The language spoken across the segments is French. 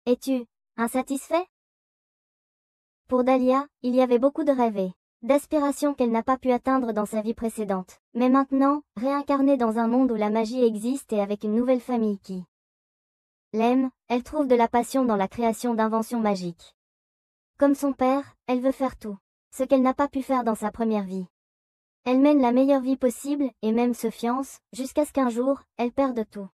Es-tu insatisfait? Pour Dahlia, il y avait beaucoup de rêves, d'aspirations qu'elle n'a pas pu atteindre dans sa vie précédente. Mais maintenant, réincarnée dans un monde où la magie existe et avec une nouvelle famille qui l'aime, elle trouve de la passion dans la création d'inventions magiques. Comme son père, elle veut faire tout ce qu'elle n'a pas pu faire dans sa première vie. Elle mène la meilleure vie possible et même se fiance, jusqu'à ce qu'un jour, elle perde tout.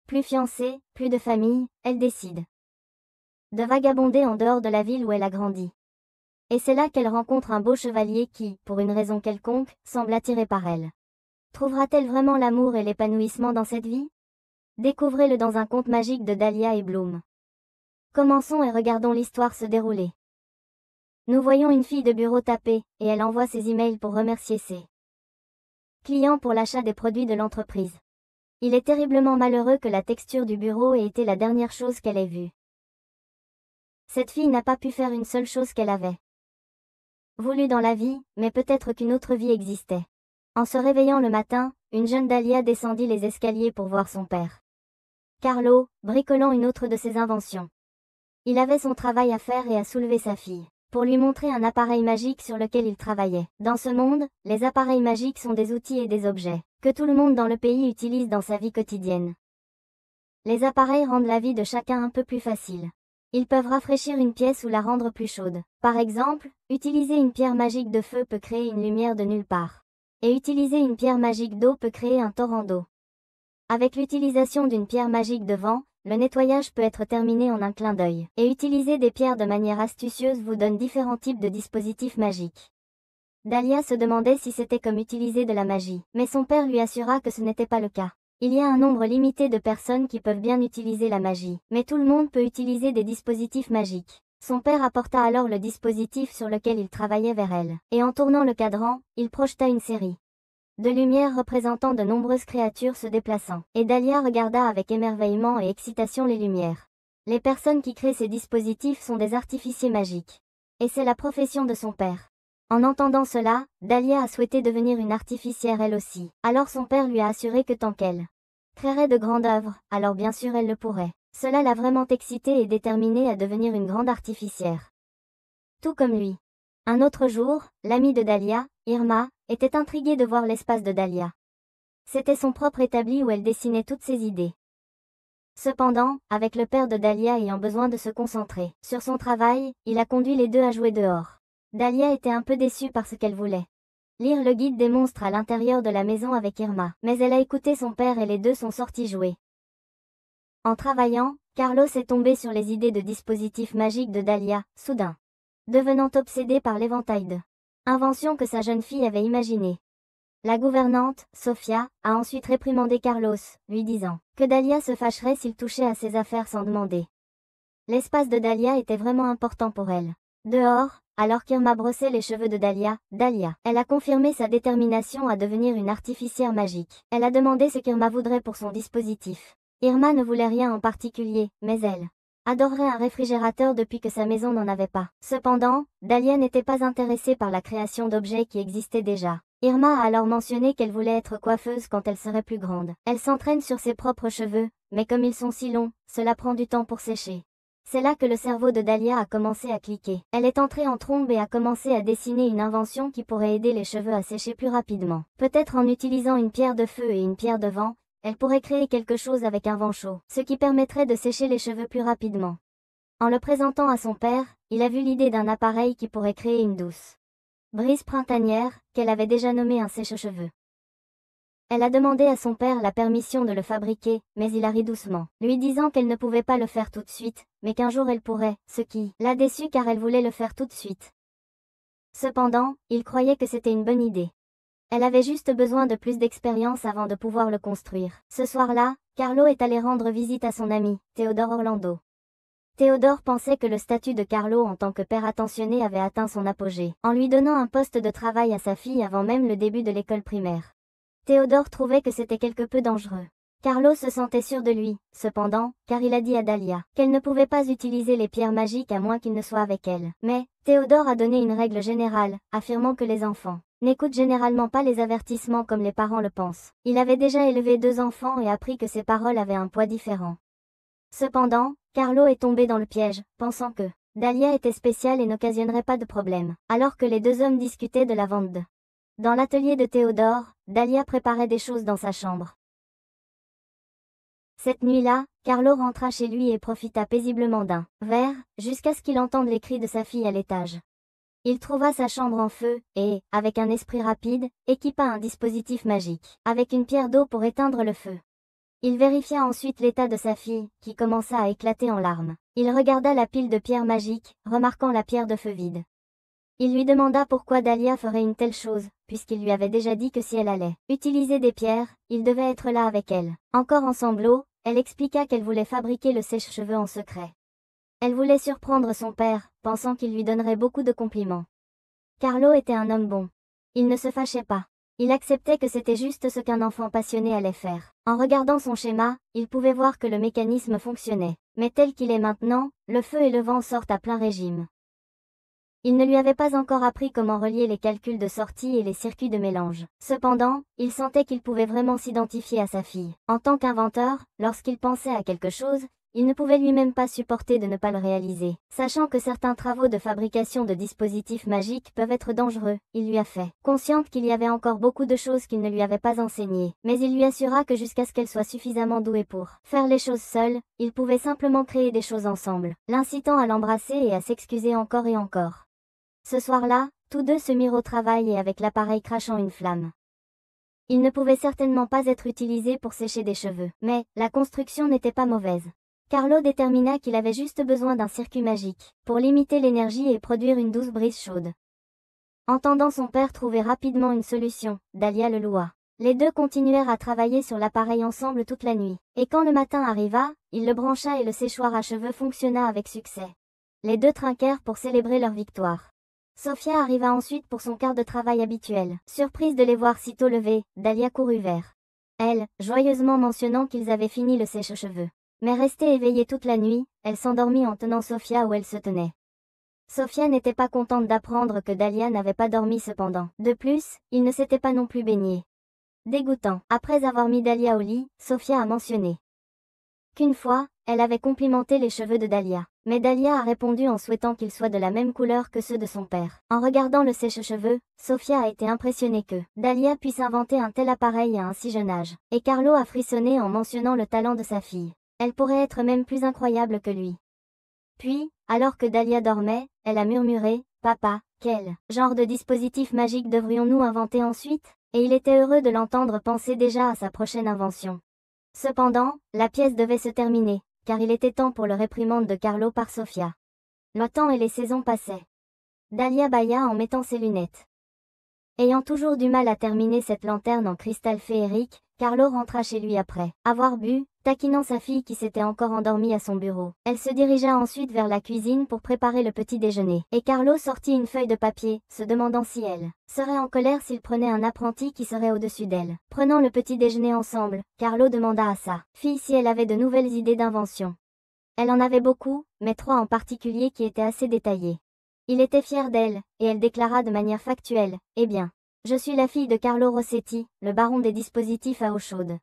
Plus fiancée, plus de famille, elle décide de vagabonder en dehors de la ville où elle a grandi. Et c'est là qu'elle rencontre un beau chevalier qui, pour une raison quelconque, semble attiré par elle. Trouvera-t-elle vraiment l'amour et l'épanouissement dans cette vie? Découvrez-le dans un conte magique de Dahlia et Bloom. Commençons et regardons l'histoire se dérouler. Nous voyons une fille de bureau taper, et elle envoie ses emails pour remercier ses clients pour l'achat des produits de l'entreprise. Il est terriblement malheureux que la texture du bureau ait été la dernière chose qu'elle ait vue. Cette fille n'a pas pu faire une seule chose qu'elle avait voulu dans la vie, mais peut-être qu'une autre vie existait. En se réveillant le matin, une jeune Dahlia descendit les escaliers pour voir son père Carlo, bricolant une autre de ses inventions. Il avait son travail à faire et a soulevé sa fille pour lui montrer un appareil magique sur lequel il travaillait. Dans ce monde, les appareils magiques sont des outils et des objets que tout le monde dans le pays utilise dans sa vie quotidienne. Les appareils rendent la vie de chacun un peu plus facile. Ils peuvent rafraîchir une pièce ou la rendre plus chaude. Par exemple, utiliser une pierre magique de feu peut créer une lumière de nulle part. Et utiliser une pierre magique d'eau peut créer un torrent d'eau. Avec l'utilisation d'une pierre magique de vent, le nettoyage peut être terminé en un clin d'œil. Et utiliser des pierres de manière astucieuse vous donne différents types de dispositifs magiques. Dahlia se demandait si c'était comme utiliser de la magie, mais son père lui assura que ce n'était pas le cas. Il y a un nombre limité de personnes qui peuvent bien utiliser la magie, mais tout le monde peut utiliser des dispositifs magiques. Son père apporta alors le dispositif sur lequel il travaillait vers elle, et en tournant le cadran, il projeta une série de lumières représentant de nombreuses créatures se déplaçant, et Dahlia regarda avec émerveillement et excitation les lumières. Les personnes qui créent ces dispositifs sont des artificiers magiques. Et c'est la profession de son père. En entendant cela, Dahlia a souhaité devenir une artificière elle aussi. Alors son père lui a assuré que tant qu'elle créerait de grandes œuvres, alors bien sûr elle le pourrait. Cela l'a vraiment excitée et déterminée à devenir une grande artificière. Tout comme lui. Un autre jour, l'amie de Dahlia, Irma, était intriguée de voir l'espace de Dahlia. C'était son propre établi où elle dessinait toutes ses idées. Cependant, avec le père de Dahlia ayant besoin de se concentrer sur son travail, il a conduit les deux à jouer dehors. Dahlia était un peu déçue par ce qu'elle voulait lire le guide des monstres à l'intérieur de la maison avec Irma, mais elle a écouté son père et les deux sont sortis jouer. En travaillant, Carlos est tombé sur les idées de dispositifs magiques de Dahlia, soudain devenant obsédé par l'éventail de inventions que sa jeune fille avait imaginées. La gouvernante, Sofia, a ensuite réprimandé Carlos, lui disant que Dahlia se fâcherait s'il touchait à ses affaires sans demander. L'espace de Dahlia était vraiment important pour elle. Dehors, alors qu'Irma brossait les cheveux de Dahlia, elle a confirmé sa détermination à devenir une artificière magique. Elle a demandé ce qu'Irma voudrait pour son dispositif. Irma ne voulait rien en particulier, mais elle adorerait un réfrigérateur depuis que sa maison n'en avait pas. Cependant, Dahlia n'était pas intéressée par la création d'objets qui existaient déjà. Irma a alors mentionné qu'elle voulait être coiffeuse quand elle serait plus grande. Elle s'entraîne sur ses propres cheveux, mais comme ils sont si longs, cela prend du temps pour sécher. C'est là que le cerveau de Dahlia a commencé à cliquer. Elle est entrée en trombe et a commencé à dessiner une invention qui pourrait aider les cheveux à sécher plus rapidement. Peut-être en utilisant une pierre de feu et une pierre de vent, elle pourrait créer quelque chose avec un vent chaud, ce qui permettrait de sécher les cheveux plus rapidement. En le présentant à son père, il a vu l'idée d'un appareil qui pourrait créer une douce brise printanière, qu'elle avait déjà nommée un sèche-cheveux. Elle a demandé à son père la permission de le fabriquer, mais il a ri doucement, lui disant qu'elle ne pouvait pas le faire tout de suite, mais qu'un jour elle pourrait, ce qui l'a déçue car elle voulait le faire tout de suite. Cependant, il croyait que c'était une bonne idée. Elle avait juste besoin de plus d'expérience avant de pouvoir le construire. Ce soir-là, Carlo est allé rendre visite à son ami, Théodore Orlando. Théodore pensait que le statut de Carlo en tant que père attentionné avait atteint son apogée, en lui donnant un poste de travail à sa fille avant même le début de l'école primaire. Théodore trouvait que c'était quelque peu dangereux. Carlo se sentait sûr de lui, cependant, car il a dit à Dahlia qu'elle ne pouvait pas utiliser les pierres magiques à moins qu'il ne soit avec elle. Mais, Théodore a donné une règle générale, affirmant que les enfants n'écoutent généralement pas les avertissements comme les parents le pensent. Il avait déjà élevé 2 enfants et appris que ses paroles avaient un poids différent. Cependant, Carlo est tombé dans le piège, pensant que Dahlia était spéciale et n'occasionnerait pas de problème, alors que les deux hommes discutaient de la vente de. Dans l'atelier de Théodore, Dahlia préparait des choses dans sa chambre. Cette nuit-là, Carlo rentra chez lui et profita paisiblement d'un verre, jusqu'à ce qu'il entende les cris de sa fille à l'étage. Il trouva sa chambre en feu, et, avec un esprit rapide, équipa un dispositif magique, avec une pierre d'eau pour éteindre le feu. Il vérifia ensuite l'état de sa fille, qui commença à éclater en larmes. Il regarda la pile de pierres magiques, remarquant la pierre de feu vide. Il lui demanda pourquoi Dahlia ferait une telle chose, puisqu'il lui avait déjà dit que si elle allait utiliser des pierres, il devait être là avec elle. Encore en sanglots, elle expliqua qu'elle voulait fabriquer le sèche-cheveux en secret. Elle voulait surprendre son père, pensant qu'il lui donnerait beaucoup de compliments. Carlo était un homme bon. Il ne se fâchait pas. Il acceptait que c'était juste ce qu'un enfant passionné allait faire. En regardant son schéma, il pouvait voir que le mécanisme fonctionnait. Mais tel qu'il est maintenant, le feu et le vent sortent à plein régime. Il ne lui avait pas encore appris comment relier les calculs de sortie et les circuits de mélange. Cependant, il sentait qu'il pouvait vraiment s'identifier à sa fille. En tant qu'inventeur, lorsqu'il pensait à quelque chose, il ne pouvait lui-même pas supporter de ne pas le réaliser. Sachant que certains travaux de fabrication de dispositifs magiques peuvent être dangereux, il lui a fait consciente qu'il y avait encore beaucoup de choses qu'il ne lui avait pas enseignées. Mais il lui assura que jusqu'à ce qu'elle soit suffisamment douée pour faire les choses seule, ils pouvaient simplement créer des choses ensemble, l'incitant à l'embrasser et à s'excuser encore et encore. Ce soir-là, tous deux se mirent au travail et avec l'appareil crachant une flamme. Il ne pouvait certainement pas être utilisé pour sécher des cheveux, mais la construction n'était pas mauvaise. Carlo détermina qu'il avait juste besoin d'un circuit magique, pour limiter l'énergie et produire une douce brise chaude. Entendant son père trouver rapidement une solution, Dahlia le loua. Les deux continuèrent à travailler sur l'appareil ensemble toute la nuit, et quand le matin arriva, il le brancha et le séchoir à cheveux fonctionna avec succès. Les deux trinquèrent pour célébrer leur victoire. Sofia arriva ensuite pour son quart de travail habituel. Surprise de les voir si tôt levés, Dahlia courut vers elle, joyeusement mentionnant qu'ils avaient fini le sèche-cheveux. Mais restée éveillée toute la nuit, elle s'endormit en tenant Sofia où elle se tenait. Sofia n'était pas contente d'apprendre que Dahlia n'avait pas dormi cependant. De plus, il ne s'était pas non plus baigné. Dégoûtant. Après avoir mis Dahlia au lit, Sofia a mentionné qu'une fois, elle avait complimenté les cheveux de Dahlia. Mais Dahlia a répondu en souhaitant qu'ils soient de la même couleur que ceux de son père. En regardant le sèche-cheveux, Sofia a été impressionnée que Dahlia puisse inventer un tel appareil à un si jeune âge. Et Carlo a frissonné en mentionnant le talent de sa fille. Elle pourrait être même plus incroyable que lui. Puis, alors que Dahlia dormait, elle a murmuré « Papa, quel genre de dispositif magique devrions-nous inventer ensuite ?» Et il était heureux de l'entendre penser déjà à sa prochaine invention. Cependant, la pièce devait se terminer, car il était temps pour le réprimande de Carlo par Sofia. Le temps et les saisons passaient. Dahlia bâilla en mettant ses lunettes. Ayant toujours du mal à terminer cette lanterne en cristal féerique, Carlo rentra chez lui après avoir bu, taquinant sa fille qui s'était encore endormie à son bureau. Elle se dirigea ensuite vers la cuisine pour préparer le petit déjeuner. Et Carlo sortit une feuille de papier, se demandant si elle serait en colère s'il prenait un apprenti qui serait au-dessus d'elle. Prenant le petit déjeuner ensemble, Carlo demanda à sa fille si elle avait de nouvelles idées d'invention. Elle en avait beaucoup, mais 3 en particulier qui étaient assez détaillées. Il était fier d'elle, et elle déclara de manière factuelle « Eh bien, je suis la fille de Carlo Rossetti, le baron des dispositifs à eau chaude. »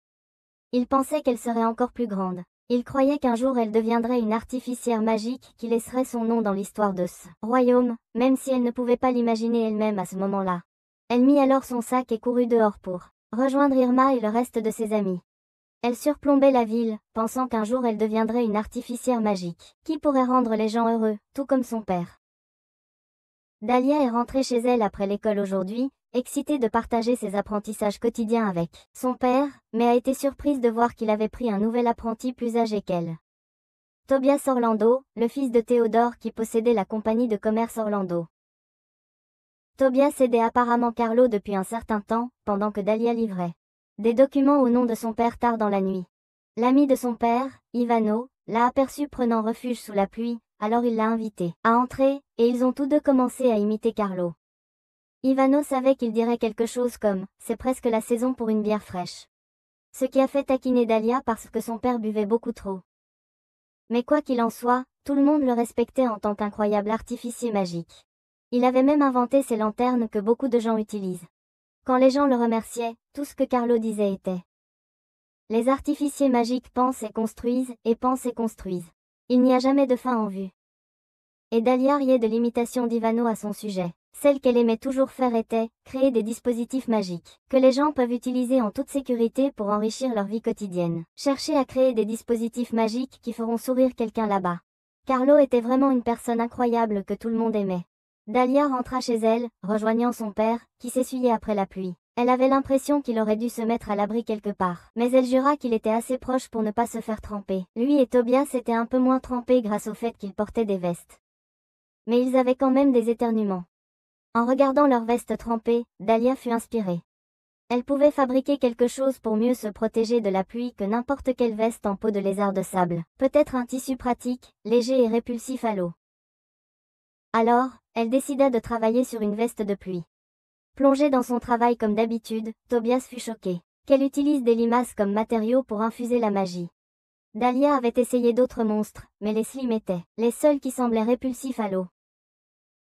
Il pensait qu'elle serait encore plus grande. Il croyait qu'un jour elle deviendrait une artificière magique qui laisserait son nom dans l'histoire de ce royaume, même si elle ne pouvait pas l'imaginer elle-même à ce moment-là. Elle mit alors son sac et courut dehors pour rejoindre Irma et le reste de ses amis. Elle surplombait la ville, pensant qu'un jour elle deviendrait une artificière magique, qui pourrait rendre les gens heureux, tout comme son père. Dahlia est rentrée chez elle après l'école aujourd'hui, excitée de partager ses apprentissages quotidiens avec son père, mais a été surprise de voir qu'il avait pris un nouvel apprenti plus âgé qu'elle. Tobias Orlando, le fils de Théodore qui possédait la compagnie de commerce Orlando. Tobias aidait apparemment Carlo depuis un certain temps, pendant que Dahlia livrait des documents au nom de son père tard dans la nuit. L'ami de son père, Ivano, l'a aperçu prenant refuge sous la pluie, alors il l'a invité à entrer, et ils ont tous deux commencé à imiter Carlo. Ivano savait qu'il dirait quelque chose comme « c'est presque la saison pour une bière fraîche ». Ce qui a fait taquiner Dahlia parce que son père buvait beaucoup trop. Mais quoi qu'il en soit, tout le monde le respectait en tant qu'incroyable artificier magique. Il avait même inventé ces lanternes que beaucoup de gens utilisent. Quand les gens le remerciaient, tout ce que Carlo disait était Les artificiers magiques pensent et construisent, et pensent et construisent. Il n'y a jamais de fin en vue. Et Dahlia riait de l'imitation d'Ivano à son sujet. Celle qu'elle aimait toujours faire était créer des dispositifs magiques que les gens peuvent utiliser en toute sécurité pour enrichir leur vie quotidienne. Chercher à créer des dispositifs magiques qui feront sourire quelqu'un là-bas. Carlo était vraiment une personne incroyable que tout le monde aimait. Dahlia rentra chez elle, rejoignant son père, qui s'essuyait après la pluie. Elle avait l'impression qu'il aurait dû se mettre à l'abri quelque part, mais elle jura qu'il était assez proche pour ne pas se faire tremper. Lui et Tobias étaient un peu moins trempés grâce au fait qu'ils portaient des vestes. Mais ils avaient quand même des éternuements. En regardant leurs vestes trempées, Dahlia fut inspirée. Elle pouvait fabriquer quelque chose pour mieux se protéger de la pluie que n'importe quelle veste en peau de lézard de sable. Peut-être un tissu pratique, léger et répulsif à l'eau. Alors, elle décida de travailler sur une veste de pluie. Plongé dans son travail comme d'habitude, Tobias fut choqué. Qu'elle utilise des limaces comme matériaux pour infuser la magie. Dahlia avait essayé d'autres monstres, mais les slimes étaient les seuls qui semblaient répulsifs à l'eau.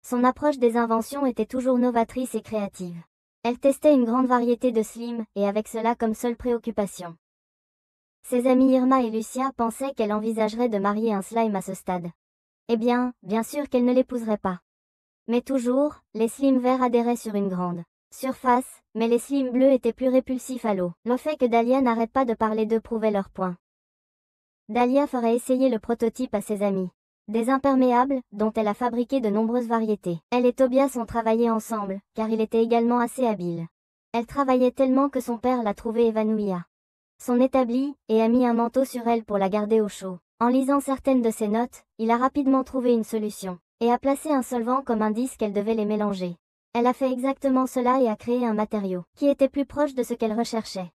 Son approche des inventions était toujours novatrice et créative. Elle testait une grande variété de slimes, et avec cela comme seule préoccupation. Ses amies Irma et Lucia pensaient qu'elle envisagerait de marier un slime à ce stade. Eh bien sûr qu'elle ne l'épouserait pas. Mais toujours, les slimes verts adhéraient sur une grande surface, mais les slimes bleus étaient plus répulsifs à l'eau. Le fait que Dahlia n'arrête pas de parler d'eux prouvait leur point. Dahlia ferait essayer le prototype à ses amis. Des imperméables, dont elle a fabriqué de nombreuses variétés. Elle et Tobias ont travaillé ensemble, car il était également assez habile. Elle travaillait tellement que son père l'a trouvée évanouie. Son établi, et a mis un manteau sur elle pour la garder au chaud. En lisant certaines de ses notes, il a rapidement trouvé une solution, et a placé un solvant comme indice qu'elle devait les mélanger. Elle a fait exactement cela et a créé un matériau, qui était plus proche de ce qu'elle recherchait.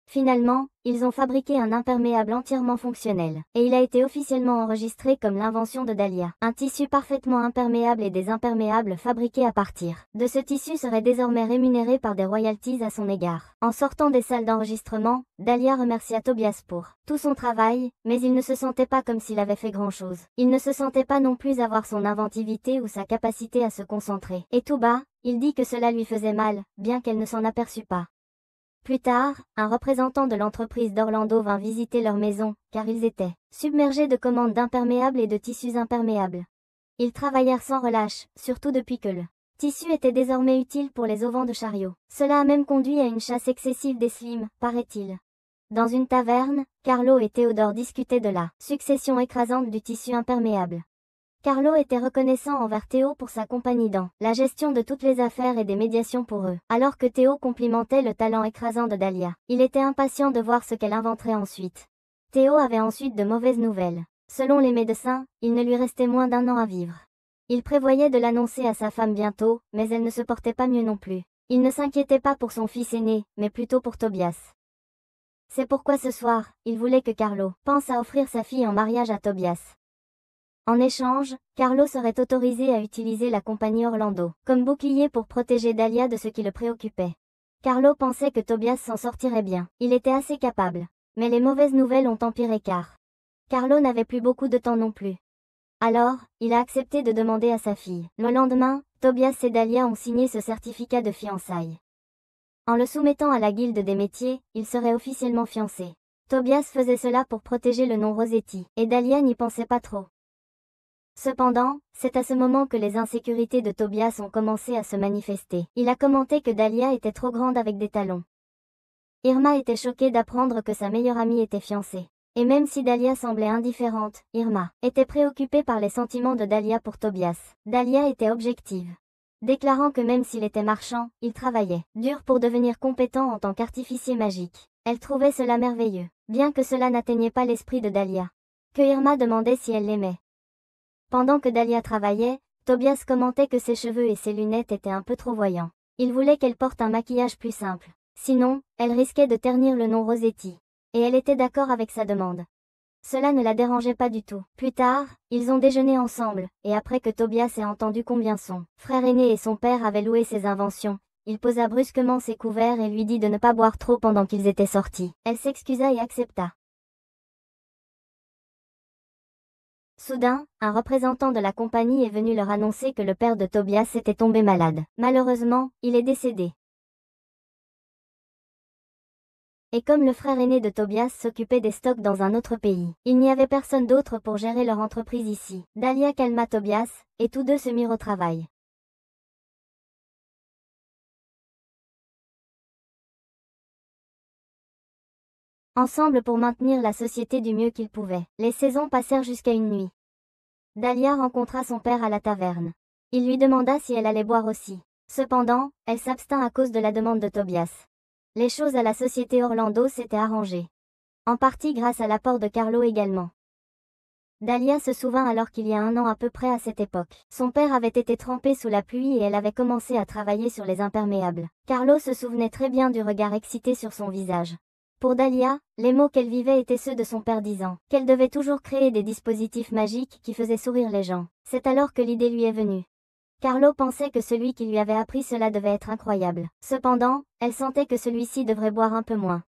Finalement, ils ont fabriqué un imperméable entièrement fonctionnel, et il a été officiellement enregistré comme l'invention de Dahlia. Un tissu parfaitement imperméable et des imperméables fabriqués à partir de ce tissu seraient désormais rémunérés par des royalties à son égard. En sortant des salles d'enregistrement, Dahlia remercia Tobias pour tout son travail, mais il ne se sentait pas comme s'il avait fait grand-chose. Il ne se sentait pas non plus avoir son inventivité ou sa capacité à se concentrer. Et tout bas, il dit que cela lui faisait mal, bien qu'elle ne s'en aperçût pas. Plus tard, un représentant de l'entreprise d'Orlando vint visiter leur maison, car ils étaient submergés de commandes d'imperméables et de tissus imperméables. Ils travaillèrent sans relâche, surtout depuis que le tissu était désormais utile pour les auvents de chariots. Cela a même conduit à une chasse excessive des slimes, paraît-il. Dans une taverne, Carlo et Théodore discutaient de la succession écrasante du tissu imperméable. Carlo était reconnaissant envers Théo pour sa compagnie dans la gestion de toutes les affaires et des médiations pour eux, alors que Théo complimentait le talent écrasant de Dahlia. Il était impatient de voir ce qu'elle inventerait ensuite. Théo avait ensuite de mauvaises nouvelles. Selon les médecins, il ne lui restait moins d'1 an à vivre. Il prévoyait de l'annoncer à sa femme bientôt, mais elle ne se portait pas mieux non plus. Il ne s'inquiétait pas pour son fils aîné, mais plutôt pour Tobias. C'est pourquoi ce soir, il voulait que Carlo pense à offrir sa fille en mariage à Tobias. En échange, Carlo serait autorisé à utiliser la compagnie Orlando comme bouclier pour protéger Dahlia de ce qui le préoccupait. Carlo pensait que Tobias s'en sortirait bien. Il était assez capable. Mais les mauvaises nouvelles ont empiré car Carlo n'avait plus beaucoup de temps non plus. Alors, il a accepté de demander à sa fille. Le lendemain, Tobias et Dahlia ont signé ce certificat de fiançailles. En le soumettant à la guilde des métiers, ils seraient officiellement fiancés. Tobias faisait cela pour protéger le nom Rossetti, et Dahlia n'y pensait pas trop. Cependant, c'est à ce moment que les insécurités de Tobias ont commencé à se manifester. Il a commenté que Dahlia était trop grande avec des talons. Irma était choquée d'apprendre que sa meilleure amie était fiancée. Et même si Dahlia semblait indifférente, Irma était préoccupée par les sentiments de Dahlia pour Tobias. Dahlia était objective, déclarant que même s'il était marchand, il travaillait dur pour devenir compétent en tant qu'artificier magique. Elle trouvait cela merveilleux, bien que cela n'atteignait pas l'esprit de Dahlia. Que Irma demandait si elle l'aimait. Pendant que Dahlia travaillait, Tobias commentait que ses cheveux et ses lunettes étaient un peu trop voyants. Il voulait qu'elle porte un maquillage plus simple. Sinon, elle risquait de ternir le nom Rossetti. Et elle était d'accord avec sa demande. Cela ne la dérangeait pas du tout. Plus tard, ils ont déjeuné ensemble, et après que Tobias ait entendu combien son frère aîné et son père avaient loué ses inventions, il posa brusquement ses couverts et lui dit de ne pas boire trop pendant qu'ils étaient sortis. Elle s'excusa et accepta. Soudain, un représentant de la compagnie est venu leur annoncer que le père de Tobias était tombé malade. Malheureusement, il est décédé. Et comme le frère aîné de Tobias s'occupait des stocks dans un autre pays, il n'y avait personne d'autre pour gérer leur entreprise ici. Dahlia calma Tobias, et tous deux se mirent au travail. Ensemble pour maintenir la société du mieux qu'ils pouvaient. Les saisons passèrent jusqu'à une nuit. Dahlia rencontra son père à la taverne. Il lui demanda si elle allait boire aussi. Cependant, elle s'abstint à cause de la demande de Tobias. Les choses à la société Orlando s'étaient arrangées. En partie grâce à l'apport de Carlo également. Dahlia se souvint alors qu'il y a un an à peu près à cette époque. Son père avait été trempé sous la pluie et elle avait commencé à travailler sur les imperméables. Carlo se souvenait très bien du regard excité sur son visage. Pour Dahlia, les mots qu'elle vivait étaient ceux de son père disant qu'elle devait toujours créer des dispositifs magiques qui faisaient sourire les gens. C'est alors que l'idée lui est venue. Carlo pensait que celui qui lui avait appris cela devait être incroyable. Cependant, elle sentait que celui-ci devrait boire un peu moins.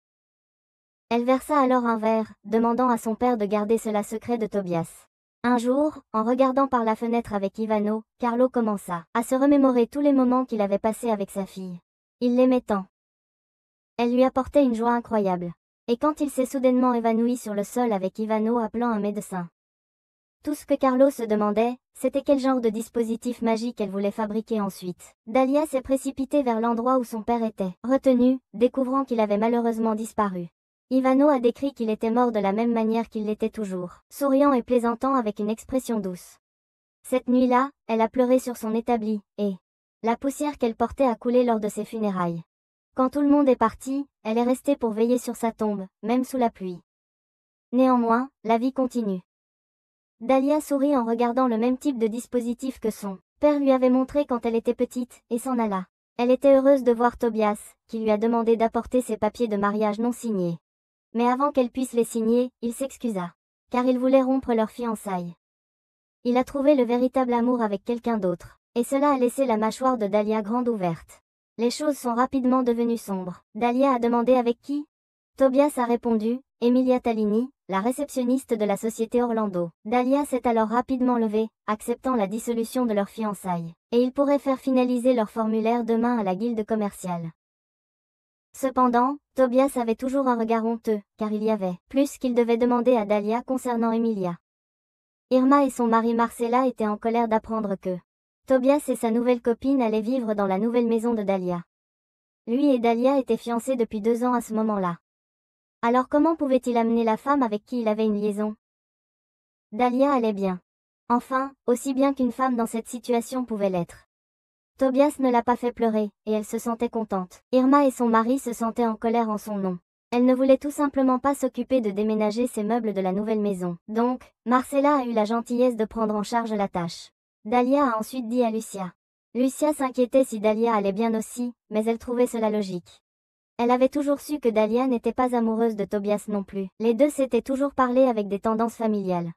Elle versa alors un verre, demandant à son père de garder cela secret de Tobias. Un jour, en regardant par la fenêtre avec Ivano, Carlo commença à se remémorer tous les moments qu'il avait passés avec sa fille. Il l'aimait tant. Elle lui apportait une joie incroyable. Et quand il s'est soudainement évanoui sur le sol avec Ivano appelant un médecin. Tout ce que Carlo se demandait, c'était quel genre de dispositif magique elle voulait fabriquer ensuite. Dahlia s'est précipitée vers l'endroit où son père était, retenu, découvrant qu'il avait malheureusement disparu. Ivano a décrit qu'il était mort de la même manière qu'il l'était toujours, souriant et plaisantant avec une expression douce. Cette nuit-là, elle a pleuré sur son établi, et la poussière qu'elle portait a coulé lors de ses funérailles. Quand tout le monde est parti, elle est restée pour veiller sur sa tombe, même sous la pluie. Néanmoins, la vie continue. Dahlia sourit en regardant le même type de dispositif que son père lui avait montré quand elle était petite, et s'en alla. Elle était heureuse de voir Tobias, qui lui a demandé d'apporter ses papiers de mariage non signés. Mais avant qu'elle puisse les signer, il s'excusa. Car il voulait rompre leurs fiançailles. Il a trouvé le véritable amour avec quelqu'un d'autre. Et cela a laissé la mâchoire de Dahlia grande ouverte. Les choses sont rapidement devenues sombres. Dahlia a demandé avec qui? Tobias a répondu, Emilia Talini, la réceptionniste de la société Orlando. Dahlia s'est alors rapidement levée, acceptant la dissolution de leurs fiançailles. Et ils pourraient faire finaliser leur formulaire demain à la guilde commerciale. Cependant, Tobias avait toujours un regard honteux, car il y avait plus qu'il devait demander à Dahlia concernant Emilia. Irma et son mari Marcella étaient en colère d'apprendre que Tobias et sa nouvelle copine allaient vivre dans la nouvelle maison de Dahlia. Lui et Dahlia étaient fiancés depuis 2 ans à ce moment-là. Alors comment pouvait-il amener la femme avec qui il avait une liaison? Dahlia allait bien. Enfin, aussi bien qu'une femme dans cette situation pouvait l'être. Tobias ne l'a pas fait pleurer, et elle se sentait contente. Irma et son mari se sentaient en colère en son nom. Elle ne voulait tout simplement pas s'occuper de déménager ses meubles de la nouvelle maison. Donc, Marcella a eu la gentillesse de prendre en charge la tâche. Dahlia a ensuite dit à Lucia. Lucia s'inquiétait si Dahlia allait bien aussi, mais elle trouvait cela logique. Elle avait toujours su que Dahlia n'était pas amoureuse de Tobias non plus. Les deux s'étaient toujours parlé avec des tendances familiales.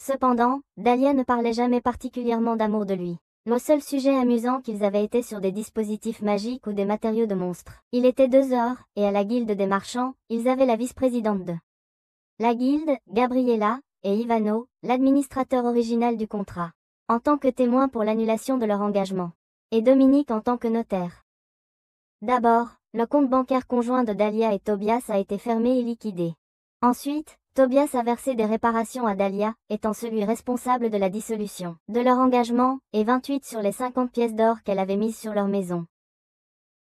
Cependant, Dahlia ne parlait jamais particulièrement d'amour de lui. Le seul sujet amusant qu'ils avaient été sur des dispositifs magiques ou des matériaux de monstres. Il était 2 heures, et à la guilde des marchands, ils avaient la vice-présidente de la guilde, Gabriella, et Ivano, l'administrateur original du contrat, en tant que témoin pour l'annulation de leur engagement, et Dominique en tant que notaire. D'abord, le compte bancaire conjoint de Dahlia et Tobias a été fermé et liquidé. Ensuite, Tobias a versé des réparations à Dahlia, étant celui responsable de la dissolution de leur engagement, et 28 sur les 50 pièces d'or qu'elle avait mises sur leur maison.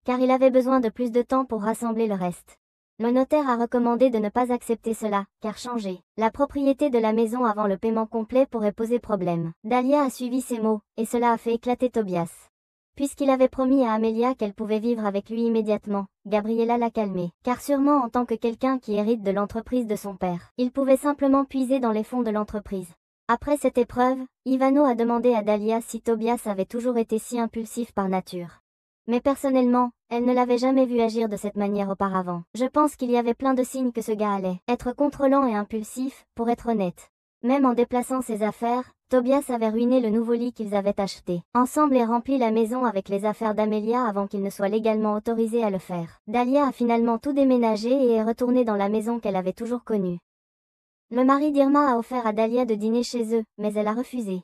Car il avait besoin de plus de temps pour rassembler le reste. Le notaire a recommandé de ne pas accepter cela, car changer la propriété de la maison avant le paiement complet pourrait poser problème. Dahlia a suivi ces mots, et cela a fait éclater Tobias. Puisqu'il avait promis à Amelia qu'elle pouvait vivre avec lui immédiatement, Gabriella l'a calmé, car sûrement en tant que quelqu'un qui hérite de l'entreprise de son père, il pouvait simplement puiser dans les fonds de l'entreprise. Après cette épreuve, Ivano a demandé à Dahlia si Tobias avait toujours été si impulsif par nature. Mais personnellement, elle ne l'avait jamais vu agir de cette manière auparavant. Je pense qu'il y avait plein de signes que ce gars allait être contrôlant et impulsif, pour être honnête. Même en déplaçant ses affaires, Tobias avait ruiné le nouveau lit qu'ils avaient acheté ensemble et rempli la maison avec les affaires d'Amelia avant qu'il ne soit légalement autorisé à le faire. Dahlia a finalement tout déménagé et est retournée dans la maison qu'elle avait toujours connue. Le mari d'Irma a offert à Dahlia de dîner chez eux, mais elle a refusé.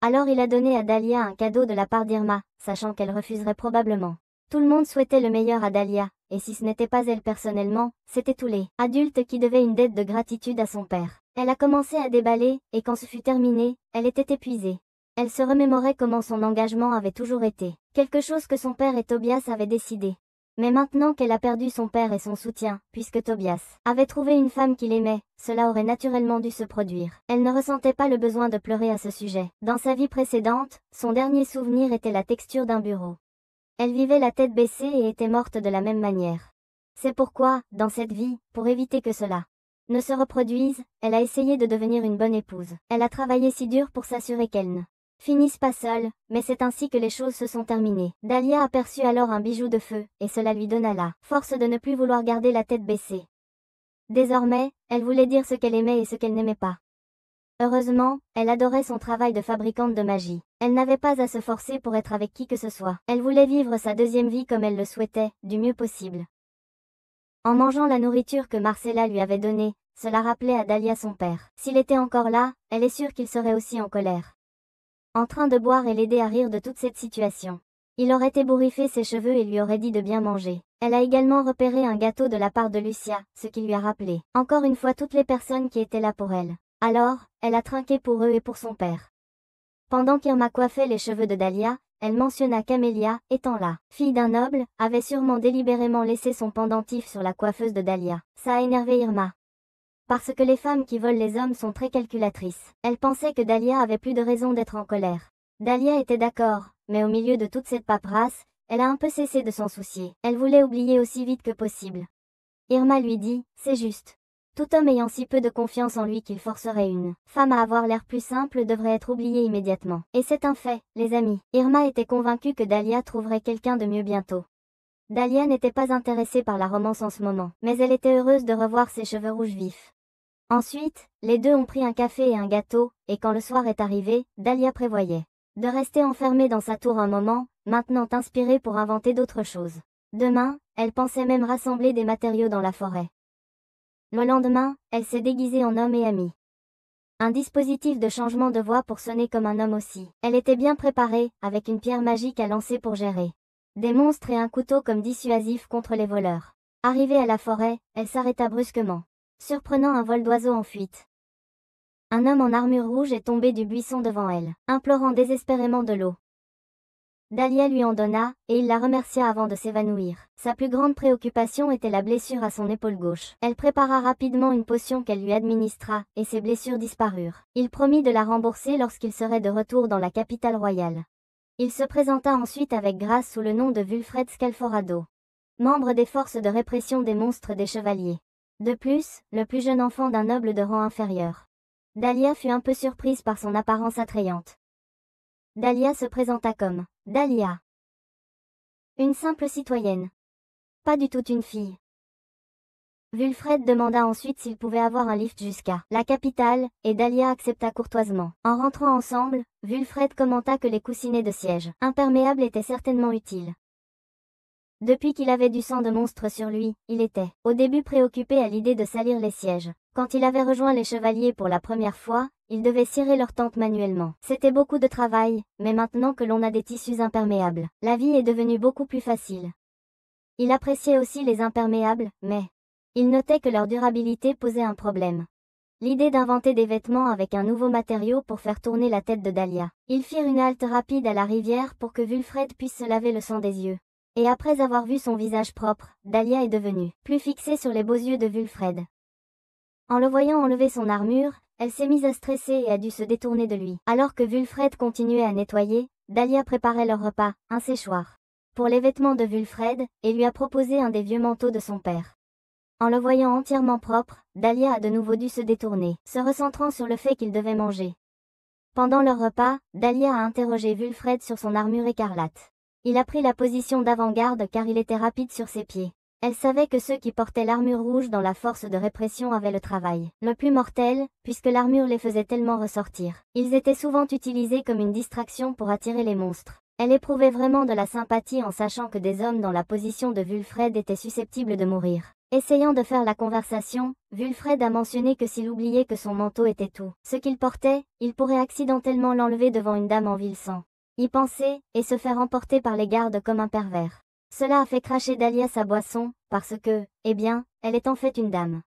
Alors il a donné à Dahlia un cadeau de la part d'Irma, sachant qu'elle refuserait probablement. Tout le monde souhaitait le meilleur à Dahlia, et si ce n'était pas elle personnellement, c'était tous les adultes qui devaient une dette de gratitude à son père. Elle a commencé à déballer, et quand ce fut terminé, elle était épuisée. Elle se remémorait comment son engagement avait toujours été quelque chose que son père et Tobias avaient décidé. Mais maintenant qu'elle a perdu son père et son soutien, puisque Tobias avait trouvé une femme qu'il aimait, cela aurait naturellement dû se produire. Elle ne ressentait pas le besoin de pleurer à ce sujet. Dans sa vie précédente, son dernier souvenir était la texture d'un bureau. Elle vivait la tête baissée et était morte de la même manière. C'est pourquoi, dans cette vie, pour éviter que cela ne se reproduise, elle a essayé de devenir une bonne épouse. Elle a travaillé si dur pour s'assurer qu'elle ne finissent pas seuls, mais c'est ainsi que les choses se sont terminées. Dahlia aperçut alors un bijou de feu, et cela lui donna la force de ne plus vouloir garder la tête baissée. Désormais, elle voulait dire ce qu'elle aimait et ce qu'elle n'aimait pas. Heureusement, elle adorait son travail de fabricante de magie. Elle n'avait pas à se forcer pour être avec qui que ce soit. Elle voulait vivre sa deuxième vie comme elle le souhaitait, du mieux possible. En mangeant la nourriture que Marcella lui avait donnée, cela rappelait à Dahlia son père. S'il était encore là, elle est sûre qu'il serait aussi en colère. En train de boire et l'aider à rire de toute cette situation. Il aurait ébouriffé ses cheveux et lui aurait dit de bien manger. Elle a également repéré un gâteau de la part de Lucia, ce qui lui a rappelé encore une fois toutes les personnes qui étaient là pour elle. Alors, elle a trinqué pour eux et pour son père. Pendant qu'Irma coiffait les cheveux de Dahlia, elle mentionna qu'Amelia, étant la fille d'un noble, avait sûrement délibérément laissé son pendentif sur la coiffeuse de Dahlia. Ça a énervé Irma. Parce que les femmes qui volent les hommes sont très calculatrices. Elle pensait que Dahlia avait plus de raison d'être en colère. Dahlia était d'accord, mais au milieu de toute cette paperasse, elle a un peu cessé de s'en soucier. Elle voulait oublier aussi vite que possible. Irma lui dit, c'est juste. Tout homme ayant si peu de confiance en lui qu'il forcerait une femme à avoir l'air plus simple devrait être oublié immédiatement. Et c'est un fait, les amis. Irma était convaincue que Dahlia trouverait quelqu'un de mieux bientôt. Dahlia n'était pas intéressée par la romance en ce moment, mais elle était heureuse de revoir ses cheveux rouges vifs. Ensuite, les deux ont pris un café et un gâteau, et quand le soir est arrivé, Dahlia prévoyait de rester enfermée dans sa tour un moment, maintenant inspirée pour inventer d'autres choses. Demain, elle pensait même rassembler des matériaux dans la forêt. Le lendemain, elle s'est déguisée en homme et amie. Un dispositif de changement de voix pour sonner comme un homme aussi. Elle était bien préparée, avec une pierre magique à lancer pour gérer des monstres et un couteau comme dissuasif contre les voleurs. Arrivée à la forêt, elle s'arrêta brusquement, surprenant un vol d'oiseaux en fuite. Un homme en armure rouge est tombé du buisson devant elle, implorant désespérément de l'eau. Dahlia lui en donna, et il la remercia avant de s'évanouir. Sa plus grande préoccupation était la blessure à son épaule gauche. Elle prépara rapidement une potion qu'elle lui administra, et ses blessures disparurent. Il promit de la rembourser lorsqu'il serait de retour dans la capitale royale. Il se présenta ensuite avec grâce sous le nom de Wulfred Scalforado, membre des forces de répression des monstres des chevaliers. De plus, le plus jeune enfant d'un noble de rang inférieur. Dahlia fut un peu surprise par son apparence attrayante. Dahlia se présenta comme Dahlia. Une simple citoyenne. Pas du tout une fille. Wulfred demanda ensuite s'il pouvait avoir un lift jusqu'à la capitale, et Dahlia accepta courtoisement. En rentrant ensemble, Wulfred commenta que les coussinets de siège imperméables étaient certainement utiles. Depuis qu'il avait du sang de monstre sur lui, il était, au début préoccupé à l'idée de salir les sièges. Quand il avait rejoint les chevaliers pour la première fois, il devait cirer leur tente manuellement. C'était beaucoup de travail, mais maintenant que l'on a des tissus imperméables, la vie est devenue beaucoup plus facile. Il appréciait aussi les imperméables, mais il notait que leur durabilité posait un problème. L'idée d'inventer des vêtements avec un nouveau matériau pour faire tourner la tête de Dahlia. Ils firent une halte rapide à la rivière pour que Wulfred puisse se laver le sang des yeux. Et après avoir vu son visage propre, Dahlia est devenue plus fixée sur les beaux yeux de Wulfred. En le voyant enlever son armure, elle s'est mise à stresser et a dû se détourner de lui. Alors que Wulfred continuait à nettoyer, Dahlia préparait leur repas, un séchoir, pour les vêtements de Wulfred, et lui a proposé un des vieux manteaux de son père. En le voyant entièrement propre, Dahlia a de nouveau dû se détourner, se recentrant sur le fait qu'il devait manger. Pendant leur repas, Dahlia a interrogé Wulfred sur son armure écarlate. Il a pris la position d'avant-garde car il était rapide sur ses pieds. Elle savait que ceux qui portaient l'armure rouge dans la force de répression avaient le travail le plus mortel, puisque l'armure les faisait tellement ressortir. Ils étaient souvent utilisés comme une distraction pour attirer les monstres. Elle éprouvait vraiment de la sympathie en sachant que des hommes dans la position de Wulfred étaient susceptibles de mourir. Essayant de faire la conversation, Wulfred a mentionné que s'il oubliait que son manteau était tout ce qu'il portait, il pourrait accidentellement l'enlever devant une dame en vil sang. Y penser, et se faire emporter par les gardes comme un pervers. Cela a fait cracher Dahlia sa boisson, parce que, eh bien, elle est en fait une dame.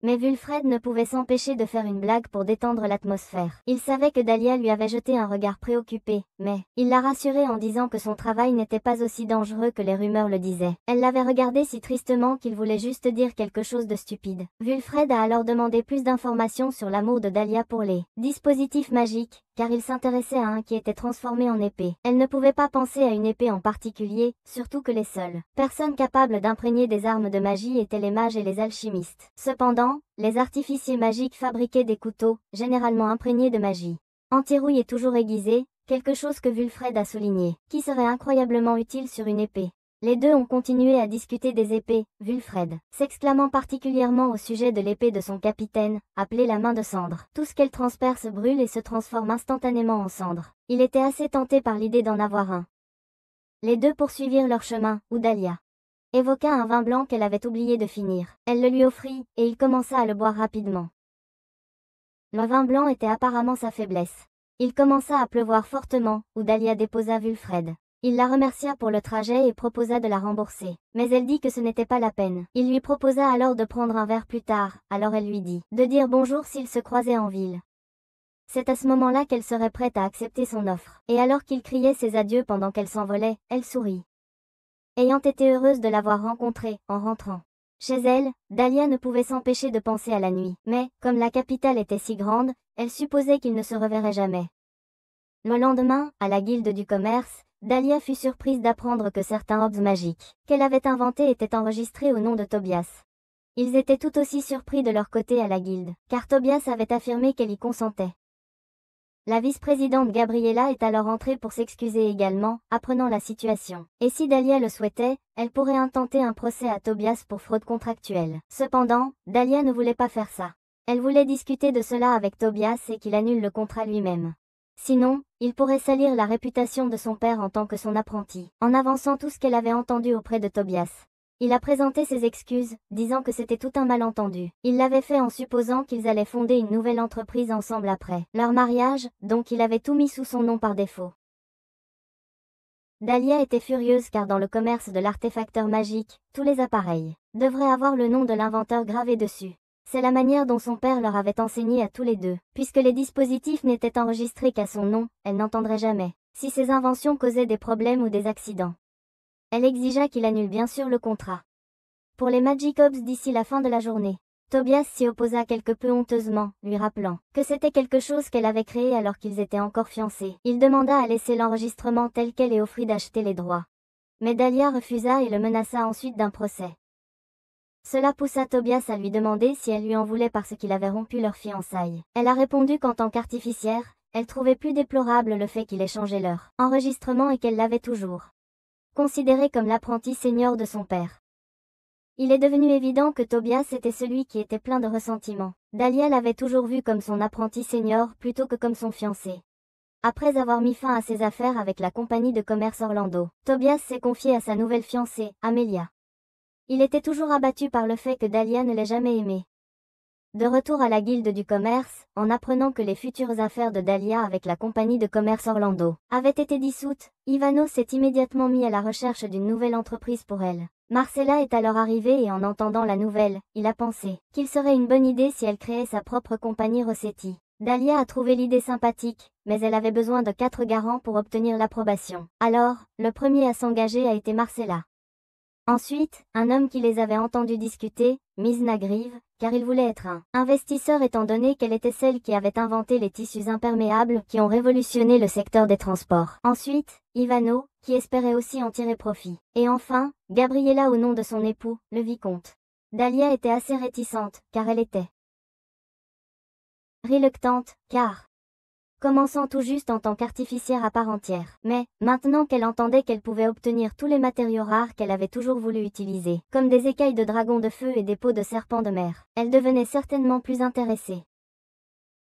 Mais Wulfred ne pouvait s'empêcher de faire une blague pour détendre l'atmosphère. Il savait que Dahlia lui avait jeté un regard préoccupé, mais il l'a rassurée en disant que son travail n'était pas aussi dangereux que les rumeurs le disaient. Elle l'avait regardé si tristement qu'il voulait juste dire quelque chose de stupide. Wulfred a alors demandé plus d'informations sur l'amour de Dahlia pour les dispositifs magiques, car il s'intéressait à un qui était transformé en épée. Elle ne pouvait pas penser à une épée en particulier, surtout que les seules personnes capables d'imprégner des armes de magie étaient les mages et les alchimistes. Cependant, les artificiers magiques fabriquaient des couteaux, généralement imprégnés de magie. Antirouille est toujours aiguisé, quelque chose que Wulfred a souligné, qui serait incroyablement utile sur une épée. Les deux ont continué à discuter des épées, Wulfred s'exclamant particulièrement au sujet de l'épée de son capitaine, appelée la main de cendre. Tout ce qu'elle transperce brûle et se transforme instantanément en cendre. Il était assez tenté par l'idée d'en avoir un. Les deux poursuivirent leur chemin, où Dahlia évoqua un vin blanc qu'elle avait oublié de finir. Elle le lui offrit, et il commença à le boire rapidement. Le vin blanc était apparemment sa faiblesse. Il commença à pleuvoir fortement, où Dahlia déposa Wulfred. Il la remercia pour le trajet et proposa de la rembourser. Mais elle dit que ce n'était pas la peine. Il lui proposa alors de prendre un verre plus tard, alors elle lui dit de dire bonjour s'ils se croisaient en ville. C'est à ce moment-là qu'elle serait prête à accepter son offre. Et alors qu'il criait ses adieux pendant qu'elle s'envolait, elle sourit. Ayant été heureuse de l'avoir rencontré, en rentrant chez elle, Dahlia ne pouvait s'empêcher de penser à la nuit. Mais, comme la capitale était si grande, elle supposait qu'ils ne se reverraient jamais. Le lendemain, à la guilde du commerce, Dahlia fut surprise d'apprendre que certains orbes magiques qu'elle avait inventés étaient enregistrés au nom de Tobias. Ils étaient tout aussi surpris de leur côté à la guilde, car Tobias avait affirmé qu'elle y consentait. La vice-présidente Gabriella est alors entrée pour s'excuser également, apprenant la situation. Et si Dahlia le souhaitait, elle pourrait intenter un procès à Tobias pour fraude contractuelle. Cependant, Dahlia ne voulait pas faire ça. Elle voulait discuter de cela avec Tobias et qu'il annule le contrat lui-même. Sinon, il pourrait salir la réputation de son père en tant que son apprenti, en avançant tout ce qu'elle avait entendu auprès de Tobias. Il a présenté ses excuses, disant que c'était tout un malentendu. Il l'avait fait en supposant qu'ils allaient fonder une nouvelle entreprise ensemble après leur mariage, donc il avait tout mis sous son nom par défaut. Dahlia était furieuse car dans le commerce de l'artefacteur magique, tous les appareils devraient avoir le nom de l'inventeur gravé dessus. C'est la manière dont son père leur avait enseigné à tous les deux. Puisque les dispositifs n'étaient enregistrés qu'à son nom, elle n'entendrait jamais si ses inventions causaient des problèmes ou des accidents. Elle exigea qu'il annule bien sûr le contrat pour les Magic Orbs d'ici la fin de la journée. Tobias s'y opposa quelque peu honteusement, lui rappelant que c'était quelque chose qu'elle avait créé alors qu'ils étaient encore fiancés. Il demanda à laisser l'enregistrement tel quel et offrit d'acheter les droits. Mais Dahlia refusa et le menaça ensuite d'un procès. Cela poussa Tobias à lui demander si elle lui en voulait parce qu'il avait rompu leur fiançailles. Elle a répondu qu'en tant qu'artificière, elle trouvait plus déplorable le fait qu'il ait changé leur enregistrement et qu'elle l'avait toujours considéré comme l'apprenti senior de son père. Il est devenu évident que Tobias était celui qui était plein de ressentiment. Dahlia l'avait toujours vu comme son apprenti senior plutôt que comme son fiancé. Après avoir mis fin à ses affaires avec la compagnie de commerce Orlando, Tobias s'est confié à sa nouvelle fiancée, Amelia. Il était toujours abattu par le fait que Dahlia ne l'ait jamais aimé. De retour à la guilde du commerce, en apprenant que les futures affaires de Dahlia avec la compagnie de commerce Orlando avaient été dissoutes, Ivano s'est immédiatement mis à la recherche d'une nouvelle entreprise pour elle. Marcella est alors arrivée et en entendant la nouvelle, il a pensé qu'il serait une bonne idée si elle créait sa propre compagnie Rossetti. Dahlia a trouvé l'idée sympathique, mais elle avait besoin de 4 garants pour obtenir l'approbation. Alors, le premier à s'engager a été Marcella. Ensuite, un homme qui les avait entendus discuter, Misnagrive, car il voulait être un investisseur étant donné qu'elle était celle qui avait inventé les tissus imperméables qui ont révolutionné le secteur des transports. Ensuite, Ivano, qui espérait aussi en tirer profit. Et enfin, Gabriella au nom de son époux, le vicomte. Dahlia était assez réticente, car elle était reluctante, car commençant tout juste en tant qu'artificière à part entière. Mais, maintenant qu'elle entendait qu'elle pouvait obtenir tous les matériaux rares qu'elle avait toujours voulu utiliser, comme des écailles de dragon de feu et des peaux de serpent de mer, elle devenait certainement plus intéressée.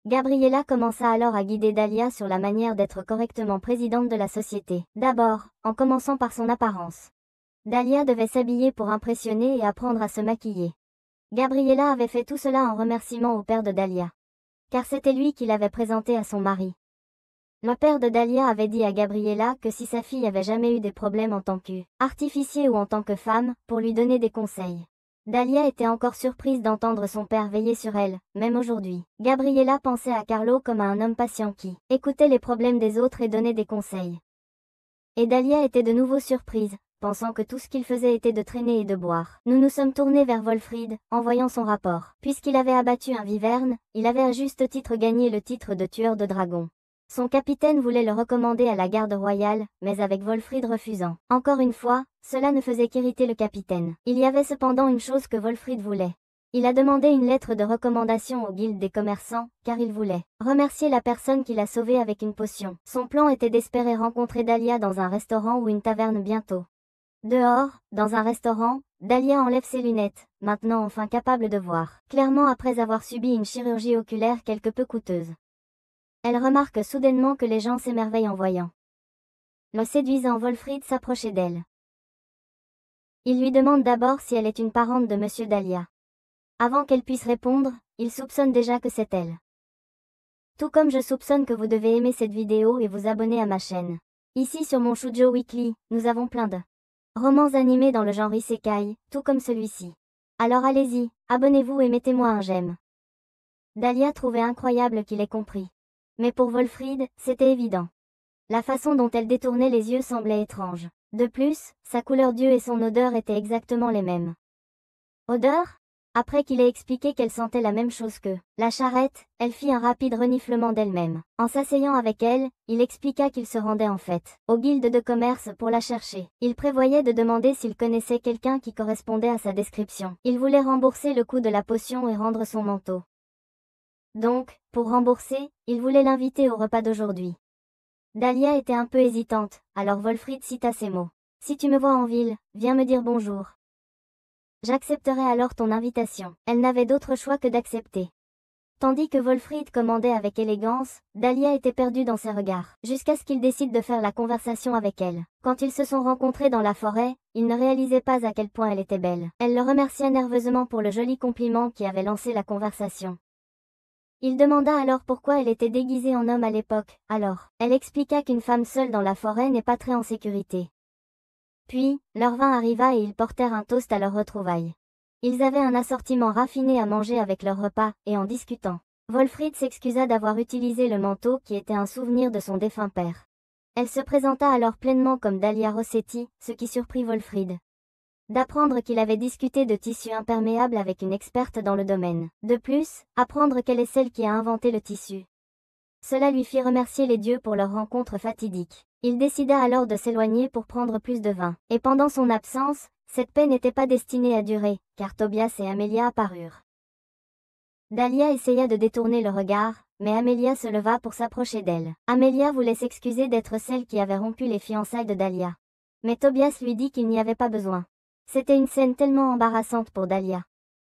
Gabriella commença alors à guider Dahlia sur la manière d'être correctement présidente de la société. D'abord, en commençant par son apparence. Dahlia devait s'habiller pour impressionner et apprendre à se maquiller. Gabriella avait fait tout cela en remerciement au père de Dahlia, car c'était lui qui l'avait présentée à son mari. Le père de Dahlia avait dit à Gabriella que si sa fille avait jamais eu des problèmes en tant qu'artificier ou en tant que femme, pour lui donner des conseils. Dahlia était encore surprise d'entendre son père veiller sur elle, même aujourd'hui. Gabriella pensait à Carlo comme à un homme patient qui écoutait les problèmes des autres et donnait des conseils. Et Dahlia était de nouveau surprise, pensant que tout ce qu'il faisait était de traîner et de boire. Nous nous sommes tournés vers Wolfried, en voyant son rapport. Puisqu'il avait abattu un Wyvern, il avait à juste titre gagné le titre de tueur de dragons. Son capitaine voulait le recommander à la garde royale, mais avec Wolfried refusant. Encore une fois, cela ne faisait qu'irriter le capitaine. Il y avait cependant une chose que Wolfried voulait. Il a demandé une lettre de recommandation au guilde des commerçants, car il voulait remercier la personne qui l'a sauvé avec une potion. Son plan était d'espérer rencontrer Dahlia dans un restaurant ou une taverne bientôt. Dehors, dans un restaurant, Dahlia enlève ses lunettes, maintenant enfin capable de voir, clairement après avoir subi une chirurgie oculaire quelque peu coûteuse. Elle remarque soudainement que les gens s'émerveillent en voyant le séduisant Wolfried s'approcher d'elle. Il lui demande d'abord si elle est une parente de Monsieur Dahlia. Avant qu'elle puisse répondre, il soupçonne déjà que c'est elle. Tout comme je soupçonne que vous devez aimer cette vidéo et vous abonner à ma chaîne. Ici sur mon Shoujo Weekly, nous avons plein de romans animés dans le genre isekai, tout comme celui-ci. Alors allez-y, abonnez-vous et mettez-moi un j'aime. Dahlia trouvait incroyable qu'il ait compris. Mais pour Wolfried, c'était évident. La façon dont elle détournait les yeux semblait étrange. De plus, sa couleur d'yeux et son odeur étaient exactement les mêmes. Odeur ? Après qu'il ait expliqué qu'elle sentait la même chose que la charrette, elle fit un rapide reniflement d'elle-même. En s'asseyant avec elle, il expliqua qu'il se rendait en fait au guilde de commerce pour la chercher. Il prévoyait de demander s'il connaissait quelqu'un qui correspondait à sa description. Il voulait rembourser le coût de la potion et rendre son manteau. Donc, pour rembourser, il voulait l'inviter au repas d'aujourd'hui. Dahlia était un peu hésitante, alors Wolfried cita ces mots. « Si tu me vois en ville, viens me dire bonjour. J'accepterai alors ton invitation. » Elle n'avait d'autre choix que d'accepter. Tandis que Wolfried commandait avec élégance, Dahlia était perdue dans ses regards, jusqu'à ce qu'il décide de faire la conversation avec elle. Quand ils se sont rencontrés dans la forêt, il ne réalisait pas à quel point elle était belle. Elle le remercia nerveusement pour le joli compliment qui avait lancé la conversation. Il demanda alors pourquoi elle était déguisée en homme à l'époque, alors, elle expliqua qu'une femme seule dans la forêt n'est pas très en sécurité. Puis, leur vin arriva et ils portèrent un toast à leur retrouvaille. Ils avaient un assortiment raffiné à manger avec leur repas, et en discutant, Wolfried s'excusa d'avoir utilisé le manteau qui était un souvenir de son défunt père. Elle se présenta alors pleinement comme Dahlia Rossetti, ce qui surprit Wolfried. D'apprendre qu'il avait discuté de tissu imperméable avec une experte dans le domaine. De plus, apprendre qu'elle est celle qui a inventé le tissu. Cela lui fit remercier les dieux pour leur rencontre fatidique. Il décida alors de s'éloigner pour prendre plus de vin. Et pendant son absence, cette paix n'était pas destinée à durer, car Tobias et Amelia apparurent. Dahlia essaya de détourner le regard, mais Amelia se leva pour s'approcher d'elle. Amelia voulait s'excuser d'être celle qui avait rompu les fiançailles de Dahlia. Mais Tobias lui dit qu'il n'y avait pas besoin. C'était une scène tellement embarrassante pour Dahlia.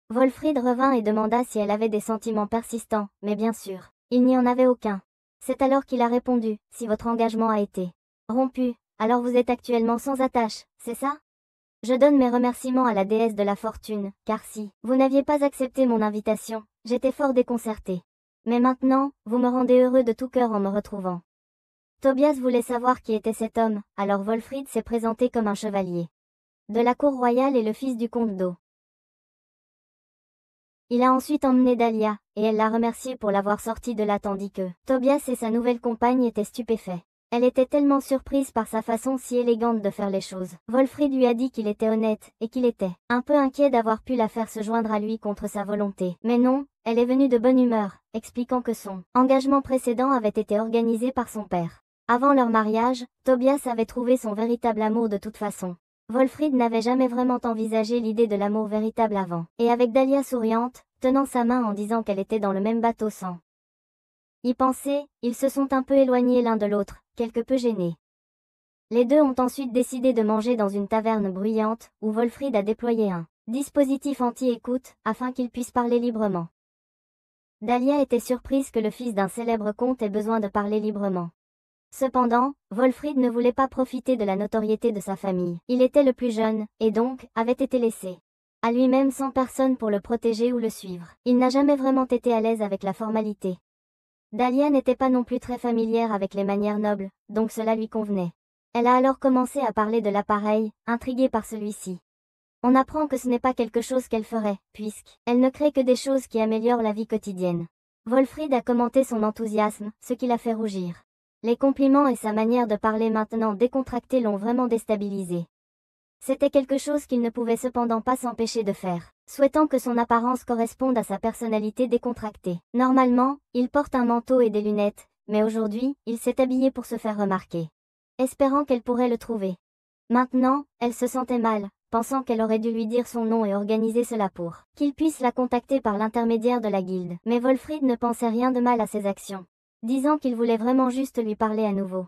Wolfried revint et demanda si elle avait des sentiments persistants, mais bien sûr, il n'y en avait aucun. C'est alors qu'il a répondu, si votre engagement a été rompu, alors vous êtes actuellement sans attache, c'est ça? Je donne mes remerciements à la déesse de la fortune, car si vous n'aviez pas accepté mon invitation, j'étais fort déconcerté. Mais maintenant, vous me rendez heureux de tout cœur en me retrouvant. Tobias voulait savoir qui était cet homme, alors Wolfried s'est présenté comme un chevalier de la cour royale et le fils du comte d'O. Il a ensuite emmené Dahlia, et elle l'a remercié pour l'avoir sortie de là tandis que Tobias et sa nouvelle compagne étaient stupéfaits. Elle était tellement surprise par sa façon si élégante de faire les choses. Wolfried lui a dit qu'il était honnête, et qu'il était un peu inquiet d'avoir pu la faire se joindre à lui contre sa volonté. Mais non, elle est venue de bonne humeur, expliquant que son engagement précédent avait été organisé par son père. Avant leur mariage, Tobias avait trouvé son véritable amour de toute façon. Wolfried n'avait jamais vraiment envisagé l'idée de l'amour véritable avant. Et avec Dahlia souriante, tenant sa main en disant qu'elle était dans le même bateau sans y penser, ils se sont un peu éloignés l'un de l'autre, quelque peu gênés. Les deux ont ensuite décidé de manger dans une taverne bruyante, où Wolfried a déployé un dispositif anti-écoute, afin qu'ils puissent parler librement. Dahlia était surprise que le fils d'un célèbre comte ait besoin de parler librement. Cependant, Wolfried ne voulait pas profiter de la notoriété de sa famille. Il était le plus jeune, et donc, avait été laissé à lui-même sans personne pour le protéger ou le suivre. Il n'a jamais vraiment été à l'aise avec la formalité. Dahlia n'était pas non plus très familière avec les manières nobles, donc cela lui convenait. Elle a alors commencé à parler de l'appareil, intriguée par celui-ci. On apprend que ce n'est pas quelque chose qu'elle ferait, puisqu'elle ne crée que des choses qui améliorent la vie quotidienne. Wolfried a commenté son enthousiasme, ce qui l'a fait rougir. Les compliments et sa manière de parler maintenant décontractée l'ont vraiment déstabilisé. C'était quelque chose qu'il ne pouvait cependant pas s'empêcher de faire, souhaitant que son apparence corresponde à sa personnalité décontractée. Normalement, il porte un manteau et des lunettes, mais aujourd'hui, il s'est habillé pour se faire remarquer. Espérant qu'elle pourrait le trouver. Maintenant, elle se sentait mal, pensant qu'elle aurait dû lui dire son nom et organiser cela pour qu'il puisse la contacter par l'intermédiaire de la guilde. Mais Wolfried ne pensait rien de mal à ses actions, disant qu'il voulait vraiment juste lui parler à nouveau.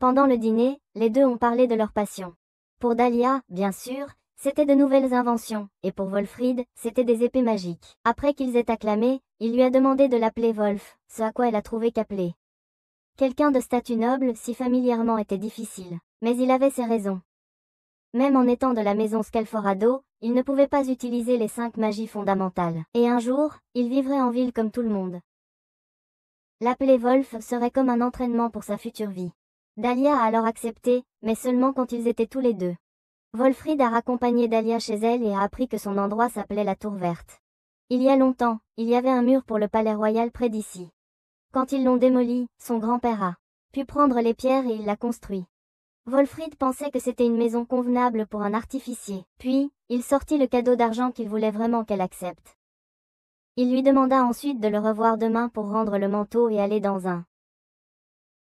Pendant le dîner, les deux ont parlé de leur passion. Pour Dahlia, bien sûr, c'était de nouvelles inventions, et pour Wolfried, c'était des épées magiques. Après qu'ils aient acclamé, il lui a demandé de l'appeler Wolf, ce à quoi elle a trouvé qu'appeler quelqu'un de statut noble si familièrement était difficile. Mais il avait ses raisons. Même en étant de la maison Scalforado, il ne pouvait pas utiliser les 5 magies fondamentales. Et un jour, il vivrait en ville comme tout le monde. L'appeler Wolf serait comme un entraînement pour sa future vie. Dahlia a alors accepté, mais seulement quand ils étaient tous les deux. Wolfried a raccompagné Dahlia chez elle et a appris que son endroit s'appelait la Tour Verte. Il y a longtemps, il y avait un mur pour le palais royal près d'ici. Quand ils l'ont démoli, son grand-père a pu prendre les pierres et il l'a construit. Wolfried pensait que c'était une maison convenable pour un artificier. Puis, il sortit le cadeau d'argent qu'il voulait vraiment qu'elle accepte. Il lui demanda ensuite de le revoir demain pour rendre le manteau et aller dans un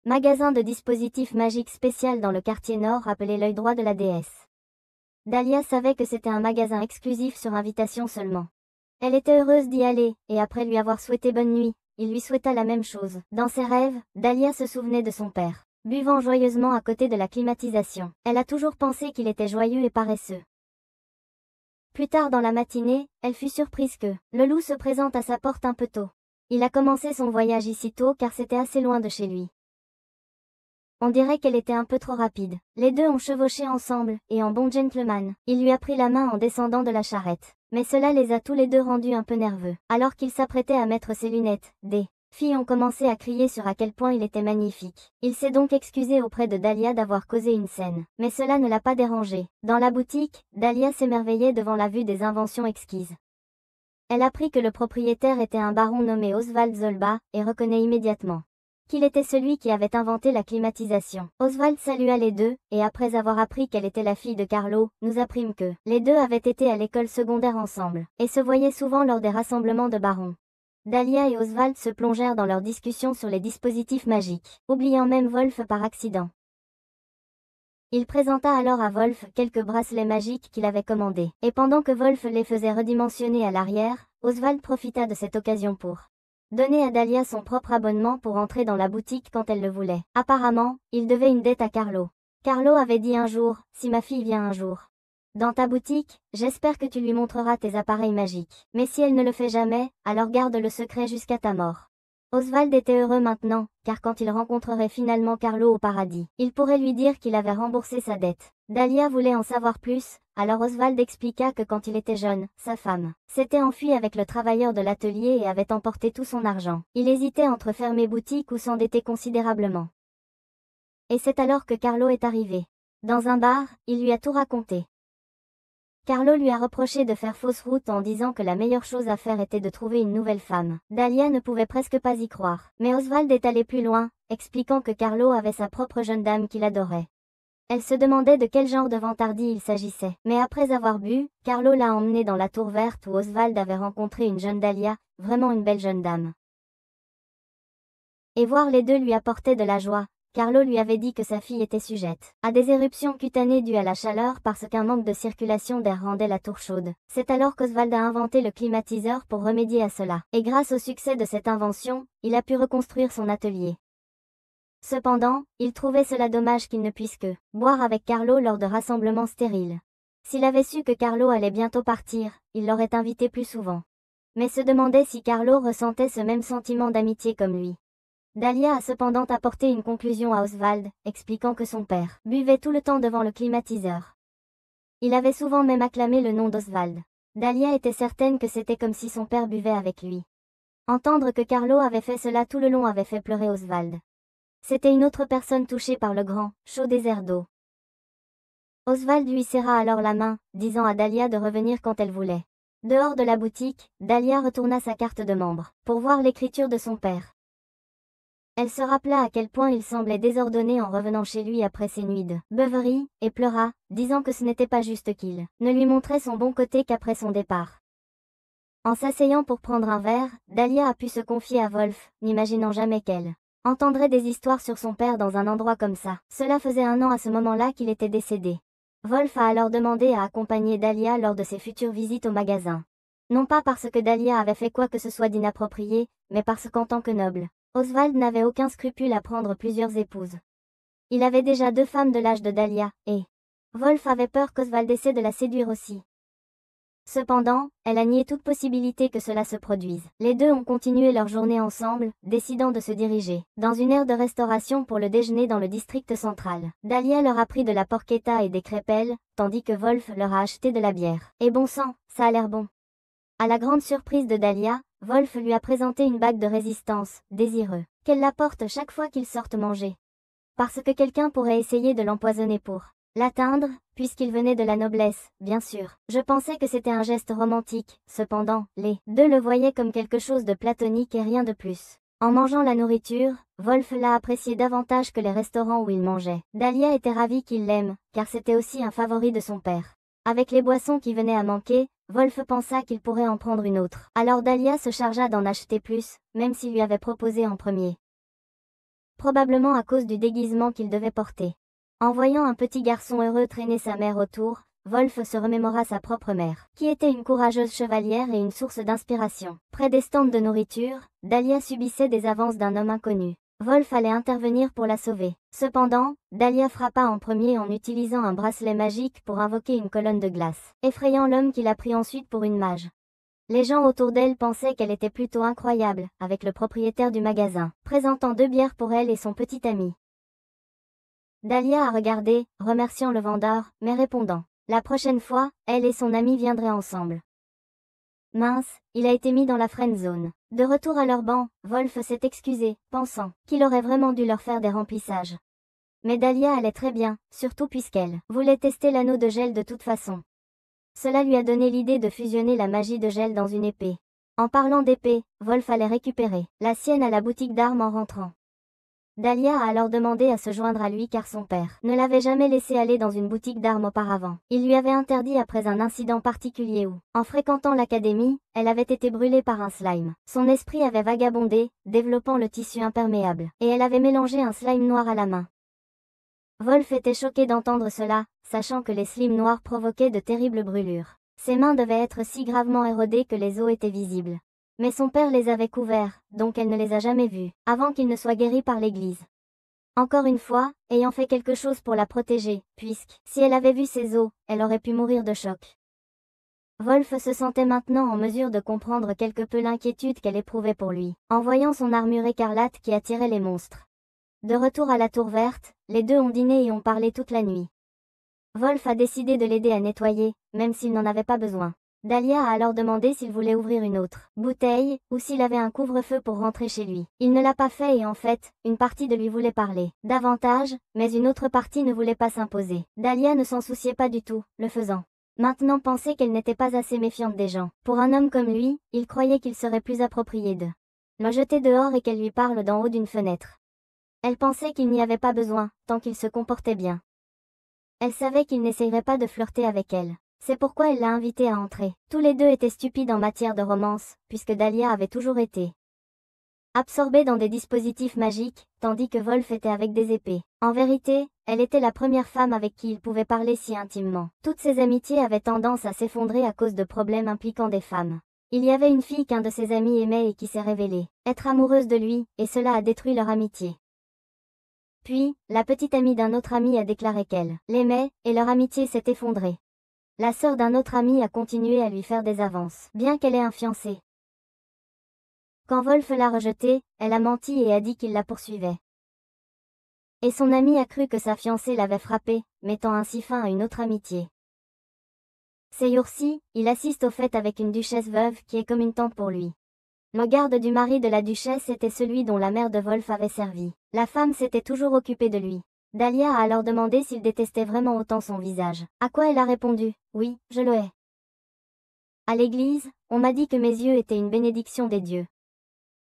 magasin de dispositifs magiques spécial dans le quartier nord appelé l'œil droit de la déesse. Dahlia savait que c'était un magasin exclusif sur invitation seulement. Elle était heureuse d'y aller, et après lui avoir souhaité bonne nuit, il lui souhaita la même chose. Dans ses rêves, Dahlia se souvenait de son père, buvant joyeusement à côté de la climatisation. Elle a toujours pensé qu'il était joyeux et paresseux. Plus tard dans la matinée, elle fut surprise que le loup se présente à sa porte un peu tôt. Il a commencé son voyage ici tôt car c'était assez loin de chez lui. On dirait qu'elle était un peu trop rapide. Les deux ont chevauché ensemble, et en bon gentleman, il lui a pris la main en descendant de la charrette. Mais cela les a tous les deux rendus un peu nerveux. Alors qu'il s'apprêtait à mettre ses lunettes, des filles ont commencé à crier sur à quel point il était magnifique. Il s'est donc excusé auprès de Dahlia d'avoir causé une scène. Mais cela ne l'a pas dérangé. Dans la boutique, Dahlia s'émerveillait devant la vue des inventions exquises. Elle apprit que le propriétaire était un baron nommé Oswald Zolba, et reconnaît immédiatement qu'il était celui qui avait inventé la climatisation. Oswald salua les deux, et après avoir appris qu'elle était la fille de Carlo, nous apprîmes que les deux avaient été à l'école secondaire ensemble, et se voyaient souvent lors des rassemblements de barons. Dahlia et Oswald se plongèrent dans leur discussion sur les dispositifs magiques, oubliant même Wolf par accident. Il présenta alors à Wolf quelques bracelets magiques qu'il avait commandés, et pendant que Wolf les faisait redimensionner à l'arrière, Oswald profita de cette occasion pour donner à Dahlia son propre abonnement pour entrer dans la boutique quand elle le voulait. Apparemment, il devait une dette à Carlo. Carlo avait dit un jour, si ma fille vient un jour dans ta boutique, j'espère que tu lui montreras tes appareils magiques. Mais si elle ne le fait jamais, alors garde le secret jusqu'à ta mort. Oswald était heureux maintenant, car quand il rencontrerait finalement Carlo au paradis, il pourrait lui dire qu'il avait remboursé sa dette. Dahlia voulait en savoir plus, alors Oswald expliqua que quand il était jeune, sa femme s'était enfuie avec le travailleur de l'atelier et avait emporté tout son argent. Il hésitait entre fermer boutique ou s'endetter considérablement. Et c'est alors que Carlo est arrivé. Dans un bar, il lui a tout raconté. Carlo lui a reproché de faire fausse route en disant que la meilleure chose à faire était de trouver une nouvelle femme. Dahlia ne pouvait presque pas y croire. Mais Oswald est allé plus loin, expliquant que Carlo avait sa propre jeune dame qu'il adorait. Elle se demandait de quel genre de vantardie il s'agissait. Mais après avoir bu, Carlo l'a emmenée dans la tour verte où Oswald avait rencontré une jeune Dahlia, vraiment une belle jeune dame. Et voir les deux lui apportait de la joie. Carlo lui avait dit que sa fille était sujette à des éruptions cutanées dues à la chaleur parce qu'un manque de circulation d'air rendait la tour chaude. C'est alors qu'Oswald a inventé le climatiseur pour remédier à cela. Et grâce au succès de cette invention, il a pu reconstruire son atelier. Cependant, il trouvait cela dommage qu'il ne puisse que boire avec Carlo lors de rassemblements stériles. S'il avait su que Carlo allait bientôt partir, il l'aurait invité plus souvent. Mais se demandait si Carlo ressentait ce même sentiment d'amitié comme lui. Dahlia a cependant apporté une conclusion à Oswald, expliquant que son père buvait tout le temps devant le climatiseur. Il avait souvent même acclamé le nom d'Oswald. Dahlia était certaine que c'était comme si son père buvait avec lui. Entendre que Carlo avait fait cela tout le long avait fait pleurer Oswald. C'était une autre personne touchée par le grand, chaud désert d'eau. Oswald lui serra alors la main, disant à Dahlia de revenir quand elle voulait. Dehors de la boutique, Dahlia retourna sa carte de membre, pour voir l'écriture de son père. Elle se rappela à quel point il semblait désordonné en revenant chez lui après ses nuits de beuverie, et pleura, disant que ce n'était pas juste qu'il ne lui montrait son bon côté qu'après son départ. En s'asseyant pour prendre un verre, Dahlia a pu se confier à Wolf, n'imaginant jamais qu'elle entendrait des histoires sur son père dans un endroit comme ça. Cela faisait 1 an à ce moment-là qu'il était décédé. Wolf a alors demandé à accompagner Dahlia lors de ses futures visites au magasin. Non pas parce que Dahlia avait fait quoi que ce soit d'inapproprié, mais parce qu'en tant que noble, Oswald n'avait aucun scrupule à prendre plusieurs épouses. Il avait déjà 2 femmes de l'âge de Dahlia, et Wolf avait peur qu'Oswald essaie de la séduire aussi. Cependant, elle a nié toute possibilité que cela se produise. Les deux ont continué leur journée ensemble, décidant de se diriger dans une aire de restauration pour le déjeuner dans le district central. Dahlia leur a pris de la porchetta et des crêpelles, tandis que Wolf leur a acheté de la bière. Et bon sang, ça a l'air bon. À la grande surprise de Dahlia, Wolf lui a présenté une bague de résistance, désireux qu'elle la porte chaque fois qu'ils sortent manger. Parce que quelqu'un pourrait essayer de l'empoisonner pour l'atteindre, puisqu'il venait de la noblesse, bien sûr. Je pensais que c'était un geste romantique, cependant, les deux le voyaient comme quelque chose de platonique et rien de plus. En mangeant la nourriture, Wolf l'a apprécié davantage que les restaurants où il mangeait. Dahlia était ravie qu'il l'aime, car c'était aussi un favori de son père. Avec les boissons qui venaient à manquer, Wolf pensa qu'il pourrait en prendre une autre. Alors Dahlia se chargea d'en acheter plus, même s'il lui avait proposé en premier. Probablement à cause du déguisement qu'il devait porter. En voyant un petit garçon heureux traîner sa mère autour, Wolf se remémora sa propre mère, qui était une courageuse chevalière et une source d'inspiration. Près des stands de nourriture, Dahlia subissait des avances d'un homme inconnu. Wolf allait intervenir pour la sauver. Cependant, Dahlia frappa en premier en utilisant un bracelet magique pour invoquer une colonne de glace, effrayant l'homme qui la prit ensuite pour une mage. Les gens autour d'elle pensaient qu'elle était plutôt incroyable, avec le propriétaire du magasin, présentant 2 bières pour elle et son petit ami. Dahlia a regardé, remerciant le vendeur, mais répondant. La prochaine fois, elle et son ami viendraient ensemble. Mince, il a été mis dans la friend zone. De retour à leur banc, Wolf s'est excusé, pensant qu'il aurait vraiment dû leur faire des remplissages. Mais Dahlia allait très bien, surtout puisqu'elle voulait tester l'anneau de gel de toute façon. Cela lui a donné l'idée de fusionner la magie de gel dans une épée. En parlant d'épée, Wolf allait récupérer la sienne à la boutique d'armes en rentrant. Dahlia a alors demandé à se joindre à lui car son père ne l'avait jamais laissé aller dans une boutique d'armes auparavant. Il lui avait interdit après un incident particulier où, en fréquentant l'académie, elle avait été brûlée par un slime. Son esprit avait vagabondé, développant le tissu imperméable, et elle avait mélangé un slime noir à la main. Wolf était choqué d'entendre cela, sachant que les slimes noirs provoquaient de terribles brûlures. Ses mains devaient être si gravement érodées que les os étaient visibles. Mais son père les avait couverts, donc elle ne les a jamais vus, avant qu'il ne soit guéri par l'église. Encore une fois, ayant fait quelque chose pour la protéger, puisque, si elle avait vu ses os, elle aurait pu mourir de choc. Wolf se sentait maintenant en mesure de comprendre quelque peu l'inquiétude qu'elle éprouvait pour lui, en voyant son armure écarlate qui attirait les monstres. De retour à la tour verte, les deux ont dîné et ont parlé toute la nuit. Wolf a décidé de l'aider à nettoyer, même s'il n'en avait pas besoin. Dahlia a alors demandé s'il voulait ouvrir une autre bouteille, ou s'il avait un couvre-feu pour rentrer chez lui. Il ne l'a pas fait et en fait, une partie de lui voulait parler davantage, mais une autre partie ne voulait pas s'imposer. Dahlia ne s'en souciait pas du tout, le faisant. Maintenant pensait qu'elle n'était pas assez méfiante des gens. Pour un homme comme lui, il croyait qu'il serait plus approprié de le jeter dehors et qu'elle lui parle d'en haut d'une fenêtre. Elle pensait qu'il n'y avait pas besoin, tant qu'il se comportait bien. Elle savait qu'il n'essayerait pas de flirter avec elle. C'est pourquoi elle l'a invité à entrer. Tous les deux étaient stupides en matière de romance, puisque Dahlia avait toujours été absorbée dans des dispositifs magiques, tandis que Wolf était avec des épées. En vérité, elle était la première femme avec qui il pouvait parler si intimement. Toutes ses amitiés avaient tendance à s'effondrer à cause de problèmes impliquant des femmes. Il y avait une fille qu'un de ses amis aimait et qui s'est révélée être amoureuse de lui, et cela a détruit leur amitié. Puis, la petite amie d'un autre ami a déclaré qu'elle l'aimait, et leur amitié s'est effondrée. La sœur d'un autre ami a continué à lui faire des avances, bien qu'elle ait un fiancé. Quand Wolf l'a rejetée, elle a menti et a dit qu'il la poursuivait. Et son ami a cru que sa fiancée l'avait frappée, mettant ainsi fin à une autre amitié. Ces jours-ci, il assiste aux fêtes avec une duchesse veuve qui est comme une tante pour lui. Le garde du mari de la duchesse était celui dont la mère de Wolf avait servi. La femme s'était toujours occupée de lui. Dahlia a alors demandé s'il détestait vraiment autant son visage. À quoi elle a répondu: oui, je le hais. À l'église, on m'a dit que mes yeux étaient une bénédiction des dieux.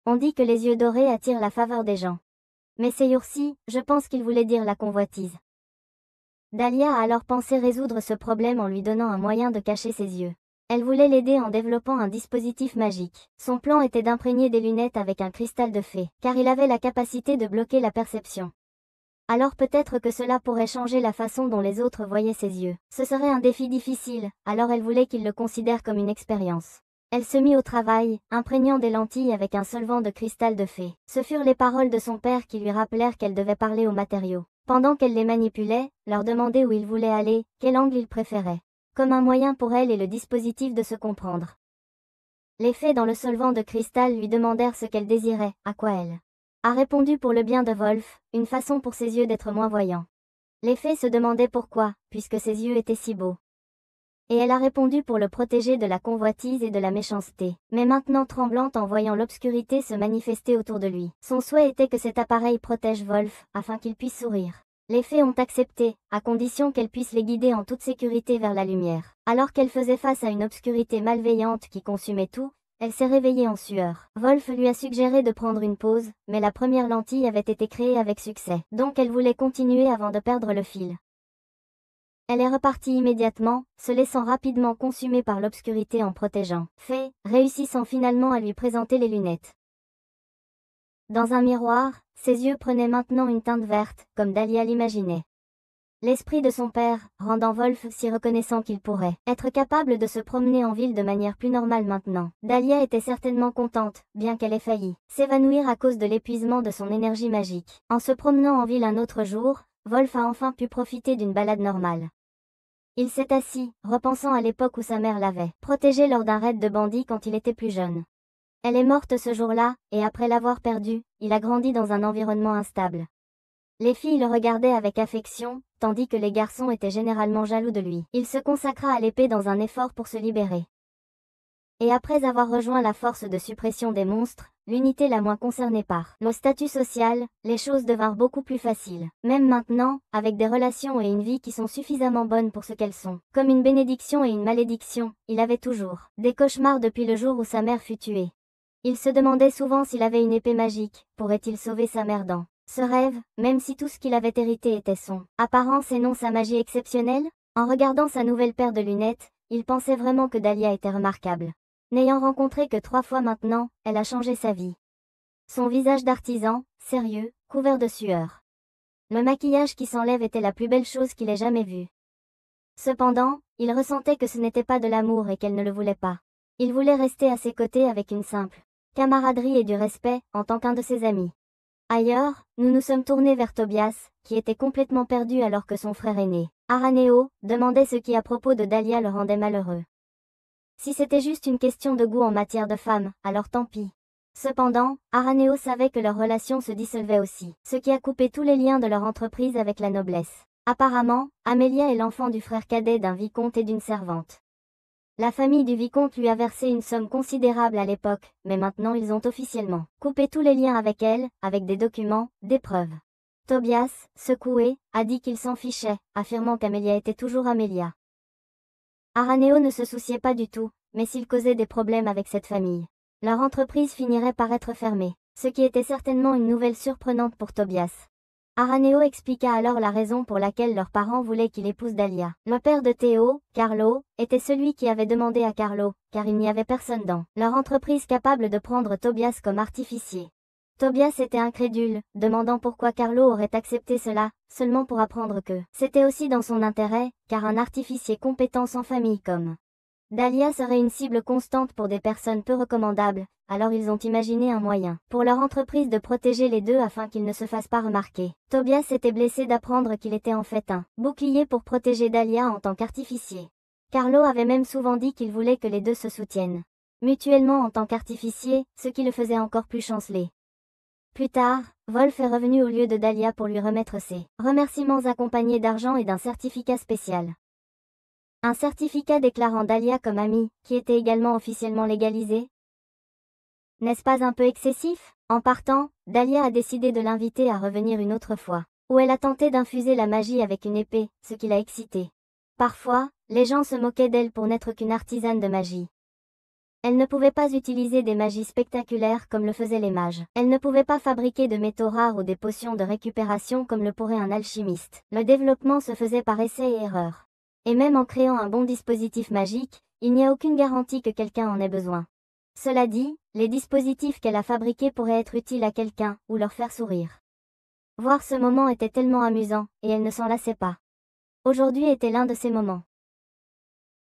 On dit que les yeux dorés attirent la faveur des gens. Mais ces jours-ci, je pense qu'il voulait dire la convoitise. Dahlia a alors pensé résoudre ce problème en lui donnant un moyen de cacher ses yeux. Elle voulait l'aider en développant un dispositif magique. Son plan était d'imprégner des lunettes avec un cristal de fée, car il avait la capacité de bloquer la perception. Alors peut-être que cela pourrait changer la façon dont les autres voyaient ses yeux. Ce serait un défi difficile, alors elle voulait qu'il le considère comme une expérience. Elle se mit au travail, imprégnant des lentilles avec un solvant de cristal de fée. Ce furent les paroles de son père qui lui rappelèrent qu'elle devait parler aux matériaux. Pendant qu'elle les manipulait, leur demander où il voulait aller, quel angle il préférait. Comme un moyen pour elle et le dispositif de se comprendre. Les fées dans le solvant de cristal lui demandèrent ce qu'elle désirait, à quoi elle a répondu pour le bien de Wolf, une façon pour ses yeux d'être moins voyants. Les fées se demandaient pourquoi, puisque ses yeux étaient si beaux. Et elle a répondu pour le protéger de la convoitise et de la méchanceté, mais maintenant tremblante en voyant l'obscurité se manifester autour de lui. Son souhait était que cet appareil protège Wolf, afin qu'il puisse sourire. Les fées ont accepté, à condition qu'elle puisse les guider en toute sécurité vers la lumière. Alors qu'elle faisait face à une obscurité malveillante qui consumait tout, elle s'est réveillée en sueur. Wolf lui a suggéré de prendre une pause, mais la première lentille avait été créée avec succès, donc elle voulait continuer avant de perdre le fil. Elle est repartie immédiatement, se laissant rapidement consumer par l'obscurité en protégeant Fée, réussissant finalement à lui présenter les lunettes. Dans un miroir, ses yeux prenaient maintenant une teinte verte, comme Dahlia l'imaginait. L'esprit de son père, rendant Wolf si reconnaissant qu'il pourrait être capable de se promener en ville de manière plus normale maintenant. Dahlia était certainement contente, bien qu'elle ait failli s'évanouir à cause de l'épuisement de son énergie magique. En se promenant en ville un autre jour, Wolf a enfin pu profiter d'une balade normale. Il s'est assis, repensant à l'époque où sa mère l'avait protégé lors d'un raid de bandits quand il était plus jeune. Elle est morte ce jour-là, et après l'avoir perdue, il a grandi dans un environnement instable. Les filles le regardaient avec affection, tandis que les garçons étaient généralement jaloux de lui. Il se consacra à l'épée dans un effort pour se libérer. Et après avoir rejoint la force de suppression des monstres, l'unité la moins concernée par le statut social, les choses devinrent beaucoup plus faciles. Même maintenant, avec des relations et une vie qui sont suffisamment bonnes pour ce qu'elles sont. Comme une bénédiction et une malédiction, il avait toujours des cauchemars depuis le jour où sa mère fut tuée. Il se demandait souvent s'il avait une épée magique, pourrait-il sauver sa mère dans ce rêve, même si tout ce qu'il avait hérité était son apparence et non sa magie exceptionnelle? En regardant sa nouvelle paire de lunettes, il pensait vraiment que Dahlia était remarquable. N'ayant rencontré que 3 fois maintenant, elle a changé sa vie. Son visage d'artisan, sérieux, couvert de sueur. Le maquillage qui s'enlève était la plus belle chose qu'il ait jamais vue. Cependant, il ressentait que ce n'était pas de l'amour et qu'elle ne le voulait pas. Il voulait rester à ses côtés avec une simple camaraderie et du respect, en tant qu'un de ses amis. Ailleurs, nous nous sommes tournés vers Tobias, qui était complètement perdu alors que son frère aîné, Araneo, demandait ce qui à propos de Dahlia le rendait malheureux. Si c'était juste une question de goût en matière de femmes, alors tant pis. Cependant, Araneo savait que leur relation se dissolvait aussi, ce qui a coupé tous les liens de leur entreprise avec la noblesse. Apparemment, Amelia est l'enfant du frère cadet d'un vicomte et d'une servante. La famille du vicomte lui a versé une somme considérable à l'époque, mais maintenant ils ont officiellement coupé tous les liens avec elle, avec des documents, des preuves. Tobias, secoué, a dit qu'il s'en fichait, affirmant qu'Amelia était toujours Amelia. Araneo ne se souciait pas du tout, mais s'il causait des problèmes avec cette famille, leur entreprise finirait par être fermée, ce qui était certainement une nouvelle surprenante pour Tobias. Araneo expliqua alors la raison pour laquelle leurs parents voulaient qu'il épouse Dahlia. Le père de Théo, Carlo, était celui qui avait demandé à Carlo, car il n'y avait personne dans leur entreprise capable de prendre Tobias comme artificier. Tobias était incrédule, demandant pourquoi Carlo aurait accepté cela, seulement pour apprendre que c'était aussi dans son intérêt, car un artificier compétent sans famille comme Dahlia serait une cible constante pour des personnes peu recommandables, alors ils ont imaginé un moyen pour leur entreprise de protéger les deux afin qu'ils ne se fassent pas remarquer. Tobias était blessé d'apprendre qu'il était en fait un bouclier pour protéger Dahlia en tant qu'artificier. Carlo avait même souvent dit qu'il voulait que les deux se soutiennent mutuellement en tant qu'artificier, ce qui le faisait encore plus chanceler. Plus tard, Wolf est revenu au lieu de Dahlia pour lui remettre ses remerciements accompagnés d'argent et d'un certificat spécial. Un certificat déclarant Dahlia comme amie, qui était également officiellement légalisé. N'est-ce pas un peu excessif? En partant, Dahlia a décidé de l'inviter à revenir une autre fois, où elle a tenté d'infuser la magie avec une épée, ce qui l'a excitée. Parfois, les gens se moquaient d'elle pour n'être qu'une artisane de magie. Elle ne pouvait pas utiliser des magies spectaculaires comme le faisaient les mages. Elle ne pouvait pas fabriquer de métaux rares ou des potions de récupération comme le pourrait un alchimiste. Le développement se faisait par essai et erreur. Et même en créant un bon dispositif magique, il n'y a aucune garantie que quelqu'un en ait besoin. Cela dit, les dispositifs qu'elle a fabriqués pourraient être utiles à quelqu'un, ou leur faire sourire. Voir ce moment était tellement amusant, et elle ne s'en lassait pas. Aujourd'hui était l'un de ces moments.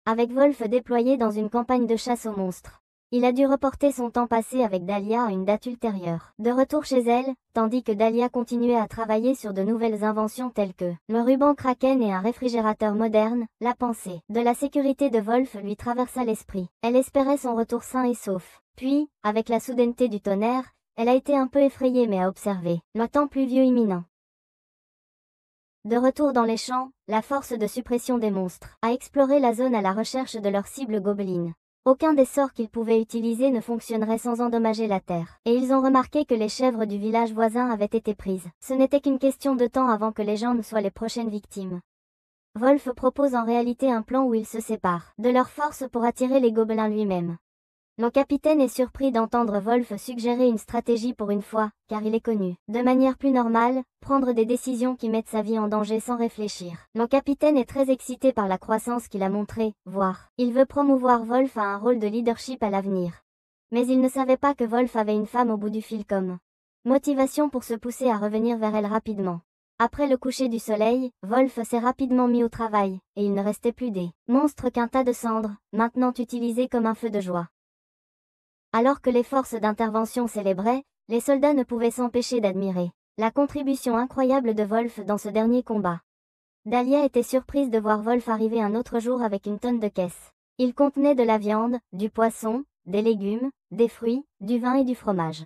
Avec Wolf déployé dans une campagne de chasse aux monstres, il a dû reporter son temps passé avec Dahlia à une date ultérieure. De retour chez elle, tandis que Dahlia continuait à travailler sur de nouvelles inventions telles que le ruban Kraken et un réfrigérateur moderne, la pensée de la sécurité de Wolf lui traversa l'esprit. Elle espérait son retour sain et sauf. Puis, avec la soudaineté du tonnerre, elle a été un peu effrayée mais a observé le temps pluvieux imminent. De retour dans les champs, la force de suppression des monstres a exploré la zone à la recherche de leur cible gobeline. Aucun des sorts qu'ils pouvaient utiliser ne fonctionnerait sans endommager la terre. Et ils ont remarqué que les chèvres du village voisin avaient été prises. Ce n'était qu'une question de temps avant que les gens ne soient les prochaines victimes. Wolf propose en réalité un plan où ils se séparent de leur force pour attirer les gobelins lui-même. Le capitaine est surpris d'entendre Wolf suggérer une stratégie pour une fois, car il est connu, de manière plus normale, prendre des décisions qui mettent sa vie en danger sans réfléchir. Le capitaine est très excité par la croissance qu'il a montrée, voire, il veut promouvoir Wolf à un rôle de leadership à l'avenir. Mais il ne savait pas que Wolf avait une femme au bout du fil comme motivation pour se pousser à revenir vers elle rapidement. Après le coucher du soleil, Wolf s'est rapidement mis au travail, et il ne restait plus des monstres qu'un tas de cendres, maintenant utilisés comme un feu de joie. Alors que les forces d'intervention célébraient, les soldats ne pouvaient s'empêcher d'admirer la contribution incroyable de Wolf dans ce dernier combat. Dahlia était surprise de voir Wolf arriver un autre jour avec une tonne de caisses. Il contenait de la viande, du poisson, des légumes, des fruits, du vin et du fromage.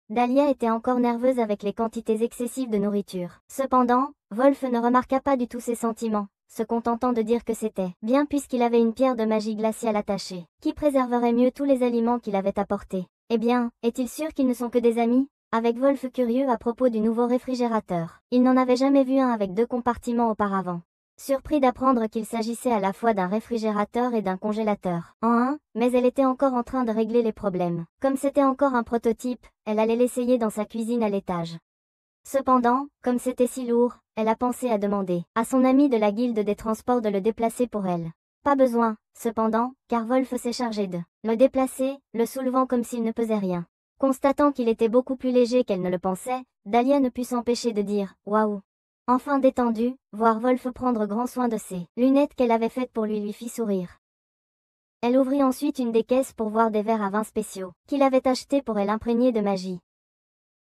Dahlia était encore nerveuse avec les quantités excessives de nourriture. Cependant, Wolf ne remarqua pas du tout ses sentiments, se contentant de dire que c'était bien puisqu'il avait une pierre de magie glaciale attachée, qui préserverait mieux tous les aliments qu'il avait apportés. Eh bien, est-il sûr qu'ils ne sont que des amis? Avec Wolf curieux à propos du nouveau réfrigérateur. Il n'en avait jamais vu un avec 2 compartiments auparavant. Surpris d'apprendre qu'il s'agissait à la fois d'un réfrigérateur et d'un congélateur en un, mais elle était encore en train de régler les problèmes. Comme c'était encore un prototype, elle allait l'essayer dans sa cuisine à l'étage. Cependant, comme c'était si lourd, elle a pensé à demander à son ami de la guilde des transports de le déplacer pour elle. Pas besoin, cependant, car Wolf s'est chargé de le déplacer, le soulevant comme s'il ne pesait rien. Constatant qu'il était beaucoup plus léger qu'elle ne le pensait, Dahlia ne put s'empêcher de dire « Waouh !» Enfin détendue, voir Wolf prendre grand soin de ses lunettes qu'elle avait faites pour lui fit sourire. Elle ouvrit ensuite une des caisses pour voir des verres à vin spéciaux, qu'il avait achetés pour elle imprégnés de magie.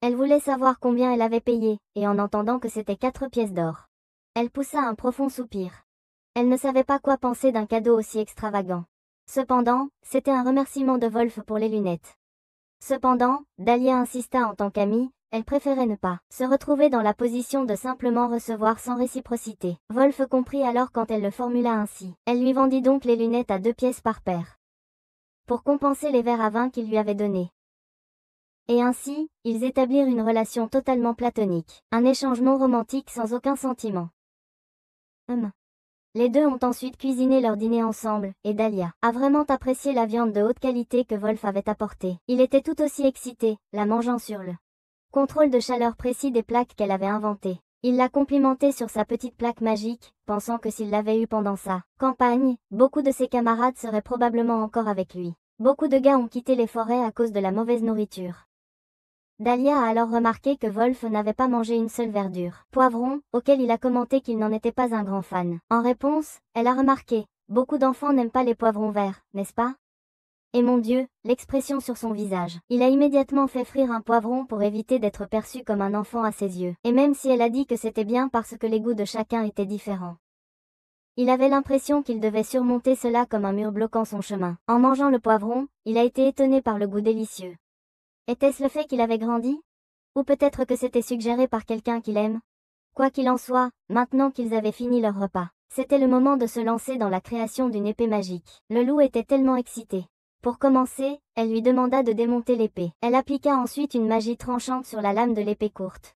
Elle voulait savoir combien elle avait payé, et en entendant que c'était 4 pièces d'or, elle poussa un profond soupir. Elle ne savait pas quoi penser d'un cadeau aussi extravagant. Cependant, c'était un remerciement de Wolf pour les lunettes. Cependant, Dahlia insista en tant qu'amie, elle préférait ne pas se retrouver dans la position de simplement recevoir sans réciprocité. Wolf comprit alors quand elle le formula ainsi. Elle lui vendit donc les lunettes à 2 pièces par paire, pour compenser les verres à vin qu'il lui avait donnés. Et ainsi, ils établirent une relation totalement platonique, un échange non romantique sans aucun sentiment. Les deux ont ensuite cuisiné leur dîner ensemble, et Dahlia a vraiment apprécié la viande de haute qualité que Wolf avait apportée. Il était tout aussi excité, la mangeant sur le contrôle de chaleur précis des plaques qu'elle avait inventées. Il l'a complimenté sur sa petite plaque magique, pensant que s'il l'avait eue pendant sa campagne, beaucoup de ses camarades seraient probablement encore avec lui. Beaucoup de gars ont quitté les forêts à cause de la mauvaise nourriture. Dahlia a alors remarqué que Wolf n'avait pas mangé une seule verdure, poivron, auquel il a commenté qu'il n'en était pas un grand fan. En réponse, elle a remarqué, beaucoup d'enfants n'aiment pas les poivrons verts, n'est-ce pas? Et mon Dieu, l'expression sur son visage. Il a immédiatement fait frire un poivron pour éviter d'être perçu comme un enfant à ses yeux, et même si elle a dit que c'était bien parce que les goûts de chacun étaient différents. Il avait l'impression qu'il devait surmonter cela comme un mur bloquant son chemin. En mangeant le poivron, il a été étonné par le goût délicieux. Était-ce le fait qu'il avait grandi? Ou peut-être que c'était suggéré par quelqu'un qu'il aime? Quoi qu'il en soit, maintenant qu'ils avaient fini leur repas, c'était le moment de se lancer dans la création d'une épée magique. Le loup était tellement excité. Pour commencer, elle lui demanda de démonter l'épée. Elle appliqua ensuite une magie tranchante sur la lame de l'épée courte.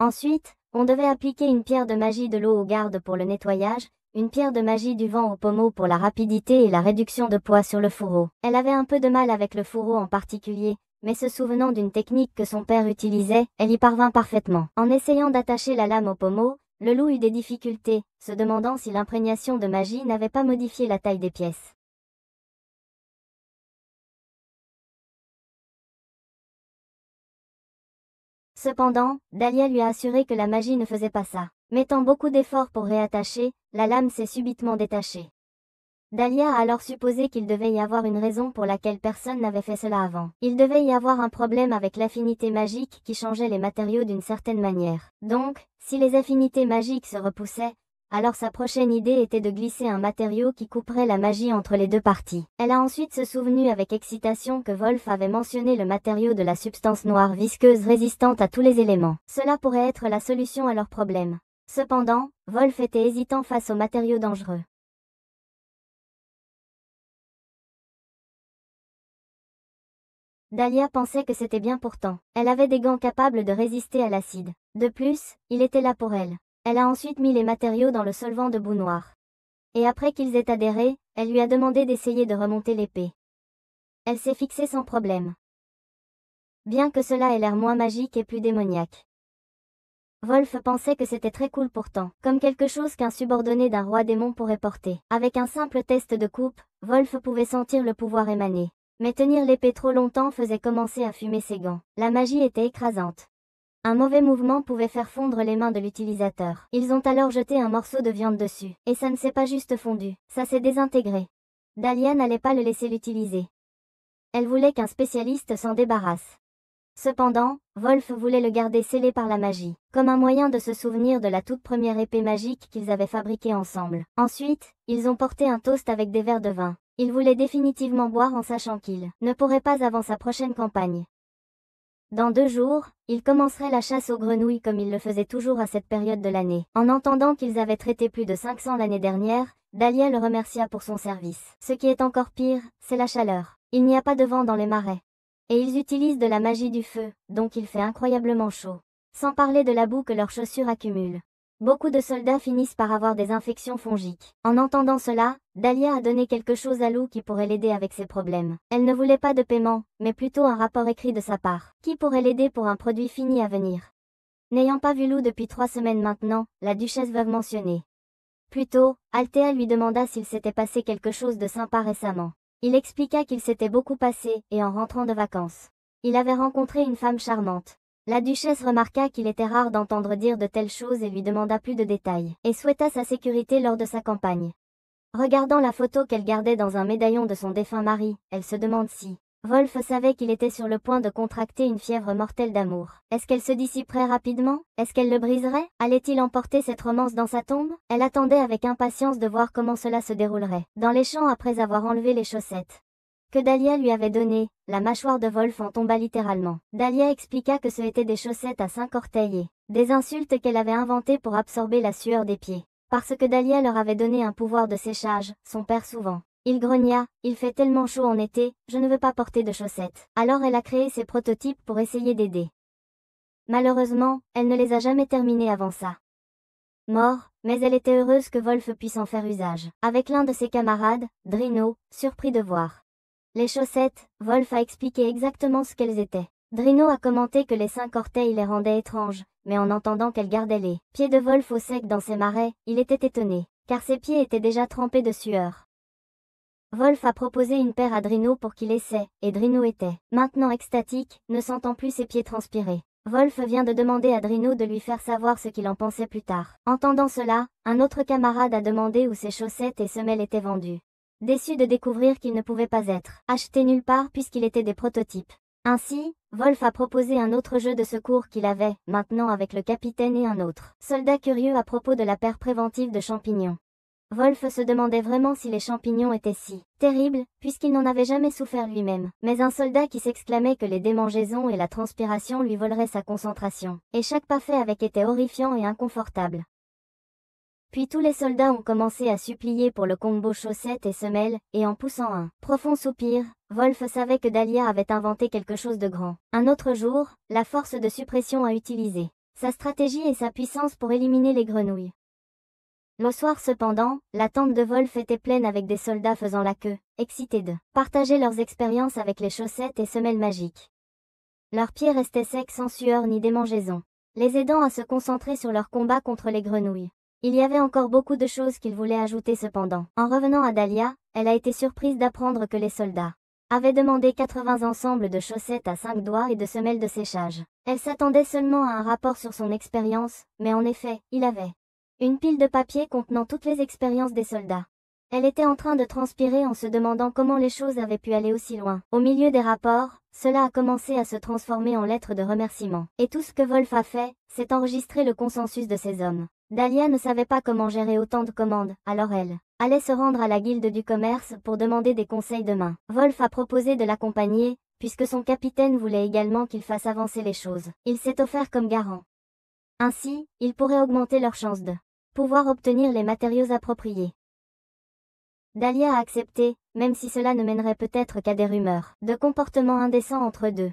Ensuite, on devait appliquer une pierre de magie de l'eau au garde pour le nettoyage, une pierre de magie du vent au pommeau pour la rapidité et la réduction de poids sur le fourreau. Elle avait un peu de mal avec le fourreau en particulier, mais se souvenant d'une technique que son père utilisait, elle y parvint parfaitement. En essayant d'attacher la lame au pommeau, le loup eut des difficultés, se demandant si l'imprégnation de magie n'avait pas modifié la taille des pièces. Cependant, Dahlia lui a assuré que la magie ne faisait pas ça. Mettant beaucoup d'efforts pour réattacher, la lame s'est subitement détachée. Dahlia a alors supposé qu'il devait y avoir une raison pour laquelle personne n'avait fait cela avant. Il devait y avoir un problème avec l'affinité magique qui changeait les matériaux d'une certaine manière. Donc, si les affinités magiques se repoussaient, alors sa prochaine idée était de glisser un matériau qui couperait la magie entre les deux parties. Elle a ensuite se souvenu avec excitation que Wolf avait mentionné le matériau de la substance noire visqueuse résistante à tous les éléments. Cela pourrait être la solution à leur problème. Cependant, Wolf était hésitant face aux matériaux dangereux. Dahlia pensait que c'était bien pourtant. Elle avait des gants capables de résister à l'acide. De plus, il était là pour elle. Elle a ensuite mis les matériaux dans le solvant de boue noire. Et après qu'ils aient adhéré, elle lui a demandé d'essayer de remonter l'épée. Elle s'est fixée sans problème. Bien que cela ait l'air moins magique et plus démoniaque. Wolf pensait que c'était très cool pourtant, comme quelque chose qu'un subordonné d'un roi démon pourrait porter. Avec un simple test de coupe, Wolf pouvait sentir le pouvoir émaner. Mais tenir l'épée trop longtemps faisait commencer à fumer ses gants. La magie était écrasante. Un mauvais mouvement pouvait faire fondre les mains de l'utilisateur. Ils ont alors jeté un morceau de viande dessus. Et ça ne s'est pas juste fondu, ça s'est désintégré. Dahlia n'allait pas le laisser l'utiliser. Elle voulait qu'un spécialiste s'en débarrasse. Cependant, Wolf voulait le garder scellé par la magie, comme un moyen de se souvenir de la toute première épée magique qu'ils avaient fabriquée ensemble. Ensuite, ils ont porté un toast avec des verres de vin. Il voulait définitivement boire en sachant qu'il ne pourrait pas avant sa prochaine campagne. Dans 2 jours, il commencerait la chasse aux grenouilles comme il le faisait toujours à cette période de l'année. En entendant qu'ils avaient traité plus de 500 l'année dernière, Dahlia le remercia pour son service. Ce qui est encore pire, c'est la chaleur. Il n'y a pas de vent dans les marais. Et ils utilisent de la magie du feu, donc il fait incroyablement chaud. Sans parler de la boue que leurs chaussures accumulent. Beaucoup de soldats finissent par avoir des infections fongiques. En entendant cela, Dahlia a donné quelque chose à Lou qui pourrait l'aider avec ses problèmes. Elle ne voulait pas de paiement, mais plutôt un rapport écrit de sa part, qui pourrait l'aider pour un produit fini à venir. N'ayant pas vu Lou depuis 3 semaines maintenant, la duchesse veuve mentionnait. Plus tôt, Althea lui demanda s'il s'était passé quelque chose de sympa récemment. Il expliqua qu'il s'était beaucoup passé, et en rentrant de vacances, il avait rencontré une femme charmante. La duchesse remarqua qu'il était rare d'entendre dire de telles choses et lui demanda plus de détails, et souhaita sa sécurité lors de sa campagne. Regardant la photo qu'elle gardait dans un médaillon de son défunt mari, elle se demande si Wolf savait qu'il était sur le point de contracter une fièvre mortelle d'amour. Est-ce qu'elle se dissiperait rapidement? Est-ce qu'elle le briserait? Allait-il emporter cette romance dans sa tombe? Elle attendait avec impatience de voir comment cela se déroulerait. Dans les champs après avoir enlevé les chaussettes que Dahlia lui avait données, la mâchoire de Wolf en tomba littéralement. Dahlia expliqua que ce étaient des chaussettes à 5 orteils et des insultes qu'elle avait inventées pour absorber la sueur des pieds. Parce que Dahlia leur avait donné un pouvoir de séchage, son père souvent. Il grogna, il fait tellement chaud en été, je ne veux pas porter de chaussettes. Alors elle a créé ses prototypes pour essayer d'aider. Malheureusement, elle ne les a jamais terminés avant ça. Mort, mais elle était heureuse que Wolf puisse en faire usage. Avec l'un de ses camarades, Drino, surpris de voir les chaussettes, Wolf a expliqué exactement ce qu'elles étaient. Drino a commenté que les 5 orteils les rendaient étranges, mais en entendant qu'elle gardait les pieds de Wolf au sec dans ses marais, il était étonné, car ses pieds étaient déjà trempés de sueur. Wolf a proposé une paire à Drino pour qu'il essaie, et Drino était maintenant extatique, ne sentant plus ses pieds transpirer. Wolf vient de demander à Drino de lui faire savoir ce qu'il en pensait plus tard. Entendant cela, un autre camarade a demandé où ses chaussettes et semelles étaient vendues. Déçu de découvrir qu'ils ne pouvaient pas être achetés nulle part puisqu'il était des prototypes. Ainsi, Wolf a proposé un autre jeu de secours qu'il avait, maintenant avec le capitaine et un autre soldat curieux à propos de la paire préventive de champignons. Wolf se demandait vraiment si les champignons étaient si terribles, puisqu'il n'en avait jamais souffert lui-même. Mais un soldat qui s'exclamait que les démangeaisons et la transpiration lui voleraient sa concentration. Et chaque pas fait avec était horrifiant et inconfortable. Puis tous les soldats ont commencé à supplier pour le combo chaussettes et semelles, et en poussant un profond soupir, Wolf savait que Dahlia avait inventé quelque chose de grand. Un autre jour, la force de suppression a utilisé sa stratégie et sa puissance pour éliminer les grenouilles. Le soir cependant, la tente de Wolf était pleine avec des soldats faisant la queue, excités de partager leurs expériences avec les chaussettes et semelles magiques. Leurs pieds restaient secs sans sueur ni démangeaison, les aidant à se concentrer sur leur combat contre les grenouilles. Il y avait encore beaucoup de choses qu'il voulait ajouter cependant. En revenant à Dahlia, elle a été surprise d'apprendre que les soldats avaient demandé 80 ensembles de chaussettes à 5 doigts et de semelles de séchage. Elle s'attendait seulement à un rapport sur son expérience, mais en effet, il avait une pile de papier contenant toutes les expériences des soldats. Elle était en train de transpirer en se demandant comment les choses avaient pu aller aussi loin. Au milieu des rapports, cela a commencé à se transformer en lettres de remerciement. Et tout ce que Wolf a fait, c'est enregistrer le consensus de ces hommes. Dahlia ne savait pas comment gérer autant de commandes, alors elle allait se rendre à la guilde du commerce pour demander des conseils demain. Wolf a proposé de l'accompagner, puisque son capitaine voulait également qu'il fasse avancer les choses. Il s'est offert comme garant. Ainsi, il pourrait augmenter leurs chances de pouvoir obtenir les matériaux appropriés. Dahlia a accepté, même si cela ne mènerait peut-être qu'à des rumeurs de comportements indécents entre eux deux.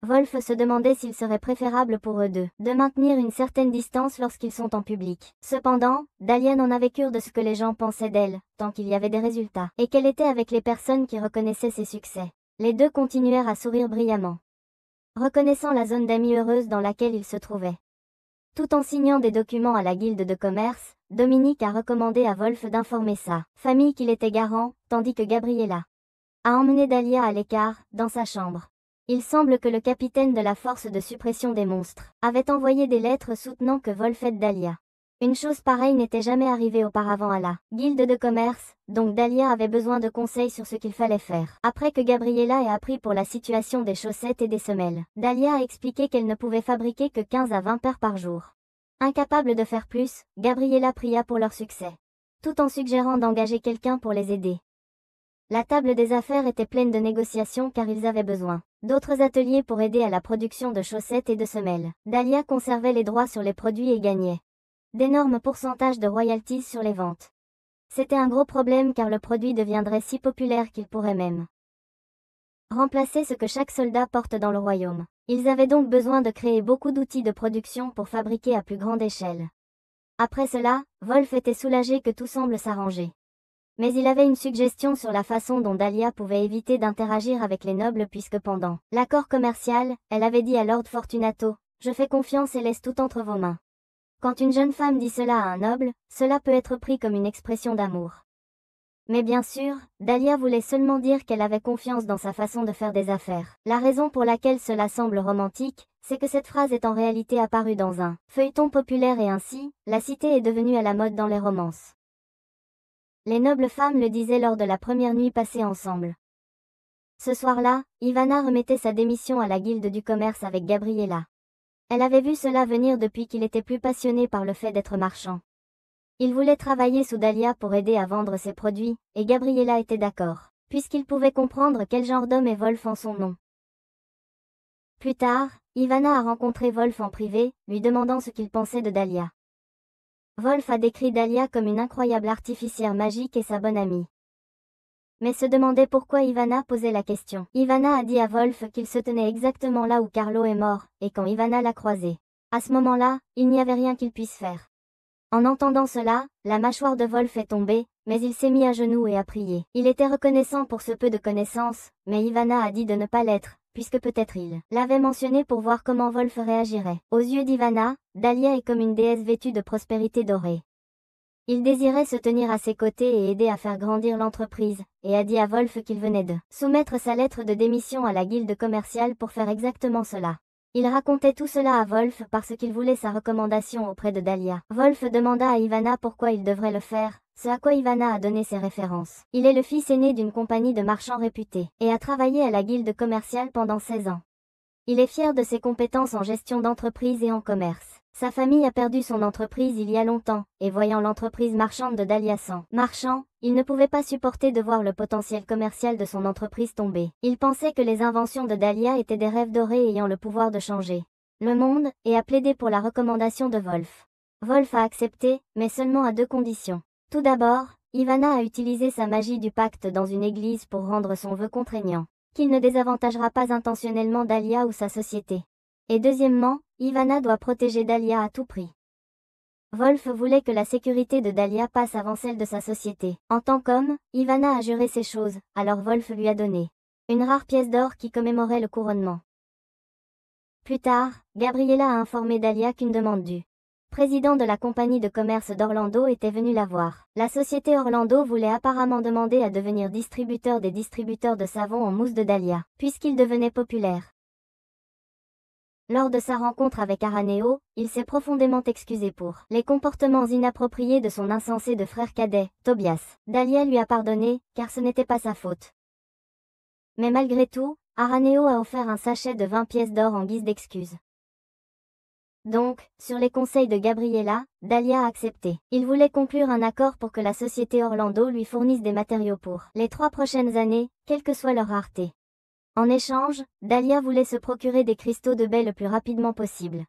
Wolf se demandait s'il serait préférable pour eux deux de maintenir une certaine distance lorsqu'ils sont en public. Cependant, Dahlia n'en avait cure de ce que les gens pensaient d'elle, tant qu'il y avait des résultats, et qu'elle était avec les personnes qui reconnaissaient ses succès. Les deux continuèrent à sourire brillamment, reconnaissant la zone d'amis heureuse dans laquelle ils se trouvaient. Tout en signant des documents à la guilde de commerce, Dominique a recommandé à Wolf d'informer sa famille qu'il était garant, tandis que Gabriella a emmené Dahlia à l'écart, dans sa chambre. Il semble que le capitaine de la force de suppression des monstres avait envoyé des lettres soutenant que Wolf aide Dahlia. Une chose pareille n'était jamais arrivée auparavant à la guilde de commerce, donc Dahlia avait besoin de conseils sur ce qu'il fallait faire. Après que Gabriella ait appris pour la situation des chaussettes et des semelles, Dahlia a expliqué qu'elle ne pouvait fabriquer que 15 à 20 paires par jour. Incapable de faire plus, Gabriella pria pour leur succès, tout en suggérant d'engager quelqu'un pour les aider. La table des affaires était pleine de négociations car ils avaient besoin d'autres ateliers pour aider à la production de chaussettes et de semelles. Dahlia conservait les droits sur les produits et gagnait d'énormes pourcentages de royalties sur les ventes. C'était un gros problème car le produit deviendrait si populaire qu'il pourrait même remplacer ce que chaque soldat porte dans le royaume. Ils avaient donc besoin de créer beaucoup d'outils de production pour fabriquer à plus grande échelle. Après cela, Wolf était soulagé que tout semble s'arranger. Mais il avait une suggestion sur la façon dont Dahlia pouvait éviter d'interagir avec les nobles puisque pendant l'accord commercial, elle avait dit à Lord Fortunato, « Je fais confiance et laisse tout entre vos mains. » Quand une jeune femme dit cela à un noble, cela peut être pris comme une expression d'amour. Mais bien sûr, Dahlia voulait seulement dire qu'elle avait confiance dans sa façon de faire des affaires. La raison pour laquelle cela semble romantique, c'est que cette phrase est en réalité apparue dans un feuilleton populaire et ainsi, la cité est devenue à la mode dans les romances. Les nobles femmes le disaient lors de la première nuit passée ensemble. Ce soir-là, Ivana remettait sa démission à la guilde du commerce avec Gabriella. Elle avait vu cela venir depuis qu'il était plus passionné par le fait d'être marchand. Il voulait travailler sous Dahlia pour aider à vendre ses produits, et Gabriella était d'accord, puisqu'il pouvait comprendre quel genre d'homme est Wolf en son nom. Plus tard, Ivana a rencontré Wolf en privé, lui demandant ce qu'il pensait de Dahlia. Wolf a décrit Dahlia comme une incroyable artificière magique et sa bonne amie. Mais se demandait pourquoi Ivana posait la question. Ivana a dit à Wolf qu'il se tenait exactement là où Carlo est mort, et quand Ivana l'a croisé. À ce moment-là, il n'y avait rien qu'il puisse faire. En entendant cela, la mâchoire de Wolf est tombée, mais il s'est mis à genoux et a prié. Il était reconnaissant pour ce peu de connaissances, mais Ivana a dit de ne pas l'être, puisque peut-être il l'avait mentionné pour voir comment Wolf réagirait. Aux yeux d'Ivana, Dahlia est comme une déesse vêtue de prospérité dorée. Il désirait se tenir à ses côtés et aider à faire grandir l'entreprise, et a dit à Wolf qu'il venait de soumettre sa lettre de démission à la guilde commerciale pour faire exactement cela. Il racontait tout cela à Wolf parce qu'il voulait sa recommandation auprès de Dahlia. Wolf demanda à Ivana pourquoi il devrait le faire, ce à quoi Ivana a donné ses références. Il est le fils aîné d'une compagnie de marchands réputés, et a travaillé à la guilde commerciale pendant 16 ans. Il est fier de ses compétences en gestion d'entreprise et en commerce. Sa famille a perdu son entreprise il y a longtemps, et voyant l'entreprise marchande de Dahlia sans marchand, il ne pouvait pas supporter de voir le potentiel commercial de son entreprise tomber. Il pensait que les inventions de Dahlia étaient des rêves dorés ayant le pouvoir de changer le monde, et a plaidé pour la recommandation de Wolf. Wolf a accepté, mais seulement à 2 conditions. Tout d'abord, Ivana a utilisé sa magie du pacte dans une église pour rendre son vœu contraignant, qu'il ne désavantagera pas intentionnellement Dahlia ou sa société. Et deuxièmement, Ivana doit protéger Dahlia à tout prix. Wolf voulait que la sécurité de Dahlia passe avant celle de sa société. En tant qu'homme, Ivana a juré ces choses, alors Wolf lui a donné une rare pièce d'or qui commémorait le couronnement. Plus tard, Gabriella a informé Dahlia qu'une demande du président de la compagnie de commerce d'Orlando était venu la voir. La société Orlando voulait apparemment demander à devenir distributeur des distributeurs de savon en mousse de Dahlia, puisqu'il devenait populaire. Lors de sa rencontre avec Araneo, il s'est profondément excusé pour les comportements inappropriés de son insensé de frère cadet, Tobias. Dahlia lui a pardonné, car ce n'était pas sa faute. Mais malgré tout, Araneo a offert un sachet de 20 pièces d'or en guise d'excuse. Donc, sur les conseils de Gabriella, Dahlia a accepté. Il voulait conclure un accord pour que la société Orlando lui fournisse des matériaux pour les 3 prochaines années, quelle que soit leur rareté. En échange, Dahlia voulait se procurer des cristaux de baie le plus rapidement possible.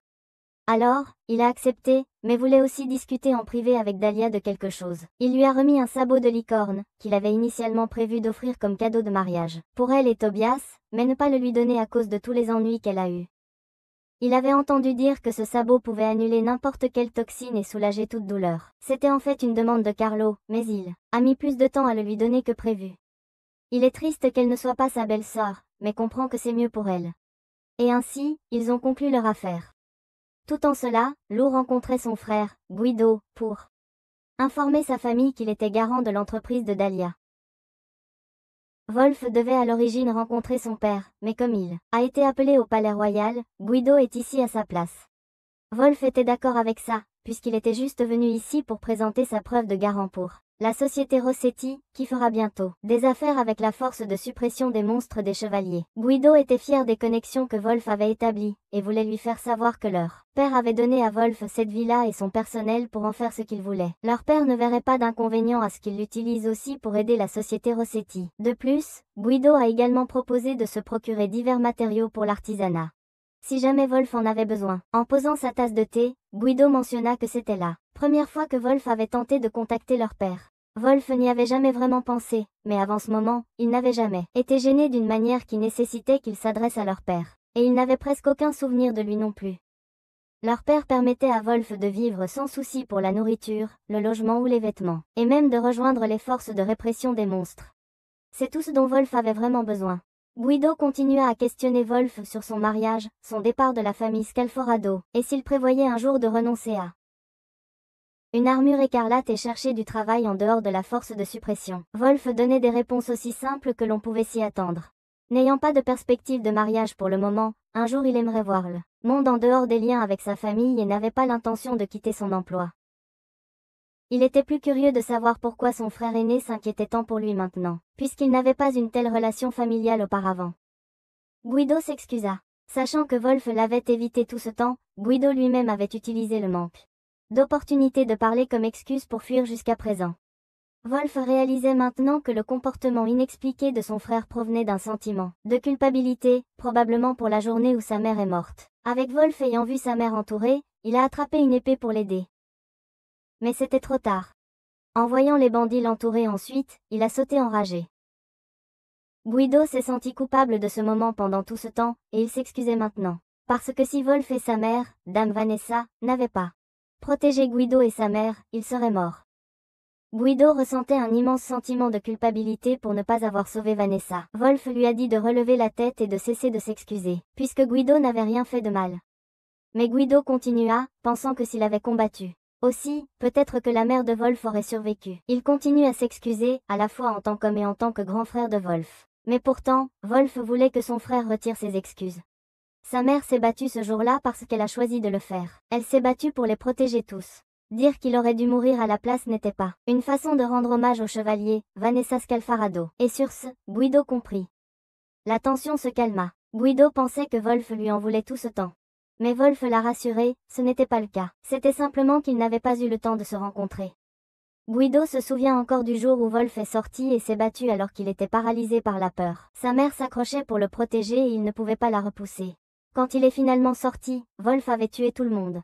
Alors, il a accepté, mais voulait aussi discuter en privé avec Dahlia de quelque chose. Il lui a remis un sabot de licorne, qu'il avait initialement prévu d'offrir comme cadeau de mariage, pour elle et Tobias, mais ne pas le lui donner à cause de tous les ennuis qu'elle a eus. Il avait entendu dire que ce sabot pouvait annuler n'importe quelle toxine et soulager toute douleur. C'était en fait une demande de Carlo, mais il a mis plus de temps à le lui donner que prévu. Il est triste qu'elle ne soit pas sa belle-sœur, mais comprend que c'est mieux pour elle. Et ainsi, ils ont conclu leur affaire. Tout en cela, Lou rencontrait son frère, Guido, pour informer sa famille qu'il était garant de l'entreprise de Dahlia. Wolf devait à l'origine rencontrer son père, mais comme il a été appelé au palais royal, Guido est ici à sa place. Wolf était d'accord avec ça, puisqu'il était juste venu ici pour présenter sa preuve de garant pour la société Rossetti, qui fera bientôt des affaires avec la force de suppression des monstres des chevaliers. Guido était fier des connexions que Wolf avait établies, et voulait lui faire savoir que leur père avait donné à Wolf cette villa et son personnel pour en faire ce qu'il voulait. Leur père ne verrait pas d'inconvénient à ce qu'il l'utilise aussi pour aider la société Rossetti. De plus, Guido a également proposé de se procurer divers matériaux pour l'artisanat, si jamais Wolf en avait besoin. En posant sa tasse de thé, Guido mentionna que c'était la première fois que Wolf avait tenté de contacter leur père. Wolf n'y avait jamais vraiment pensé, mais avant ce moment, il n'avait jamais été gêné d'une manière qui nécessitait qu'il s'adresse à leur père. Et il n'avait presque aucun souvenir de lui non plus. Leur père permettait à Wolf de vivre sans souci pour la nourriture, le logement ou les vêtements, et même de rejoindre les forces de répression des monstres. C'est tout ce dont Wolf avait vraiment besoin. Guido continua à questionner Wolf sur son mariage, son départ de la famille Scalforado, et s'il prévoyait un jour de renoncer à une armure écarlate et chercher du travail en dehors de la force de suppression. Wolf donnait des réponses aussi simples que l'on pouvait s'y attendre. N'ayant pas de perspective de mariage pour le moment, un jour il aimerait voir le monde en dehors des liens avec sa famille et n'avait pas l'intention de quitter son emploi. Il était plus curieux de savoir pourquoi son frère aîné s'inquiétait tant pour lui maintenant, puisqu'il n'avait pas une telle relation familiale auparavant. Guido s'excusa. Sachant que Wolf l'avait évité tout ce temps, Guido lui-même avait utilisé le manque d'opportunité de parler comme excuse pour fuir jusqu'à présent. Wolf réalisait maintenant que le comportement inexpliqué de son frère provenait d'un sentiment de culpabilité, probablement pour la journée où sa mère est morte. Avec Wolf ayant vu sa mère entourée, il a attrapé une épée pour l'aider. Mais c'était trop tard. En voyant les bandits l'entourer ensuite, il a sauté enragé. Guido s'est senti coupable de ce moment pendant tout ce temps, et il s'excusait maintenant. Parce que si Wolf et sa mère, Dame Vanessa, n'avaient pas protégé Guido et sa mère, il serait mort. Guido ressentait un immense sentiment de culpabilité pour ne pas avoir sauvé Vanessa. Wolf lui a dit de relever la tête et de cesser de s'excuser, puisque Guido n'avait rien fait de mal. Mais Guido continua, pensant que s'il avait combattu aussi, peut-être que la mère de Wolf aurait survécu. Il continue à s'excuser, à la fois en tant qu'homme et en tant que grand frère de Wolf. Mais pourtant, Wolf voulait que son frère retire ses excuses. Sa mère s'est battue ce jour-là parce qu'elle a choisi de le faire. Elle s'est battue pour les protéger tous. Dire qu'il aurait dû mourir à la place n'était pas une façon de rendre hommage au chevalier, Vanessa Scalfarado. Et sur ce, Guido comprit. La tension se calma. Guido pensait que Wolf lui en voulait tout ce temps. Mais Wolf l'a rassuré, ce n'était pas le cas. C'était simplement qu'ils n'avaient pas eu le temps de se rencontrer. Guido se souvient encore du jour où Wolf est sorti et s'est battu alors qu'il était paralysé par la peur. Sa mère s'accrochait pour le protéger et il ne pouvait pas la repousser. Quand il est finalement sorti, Wolf avait tué tout le monde.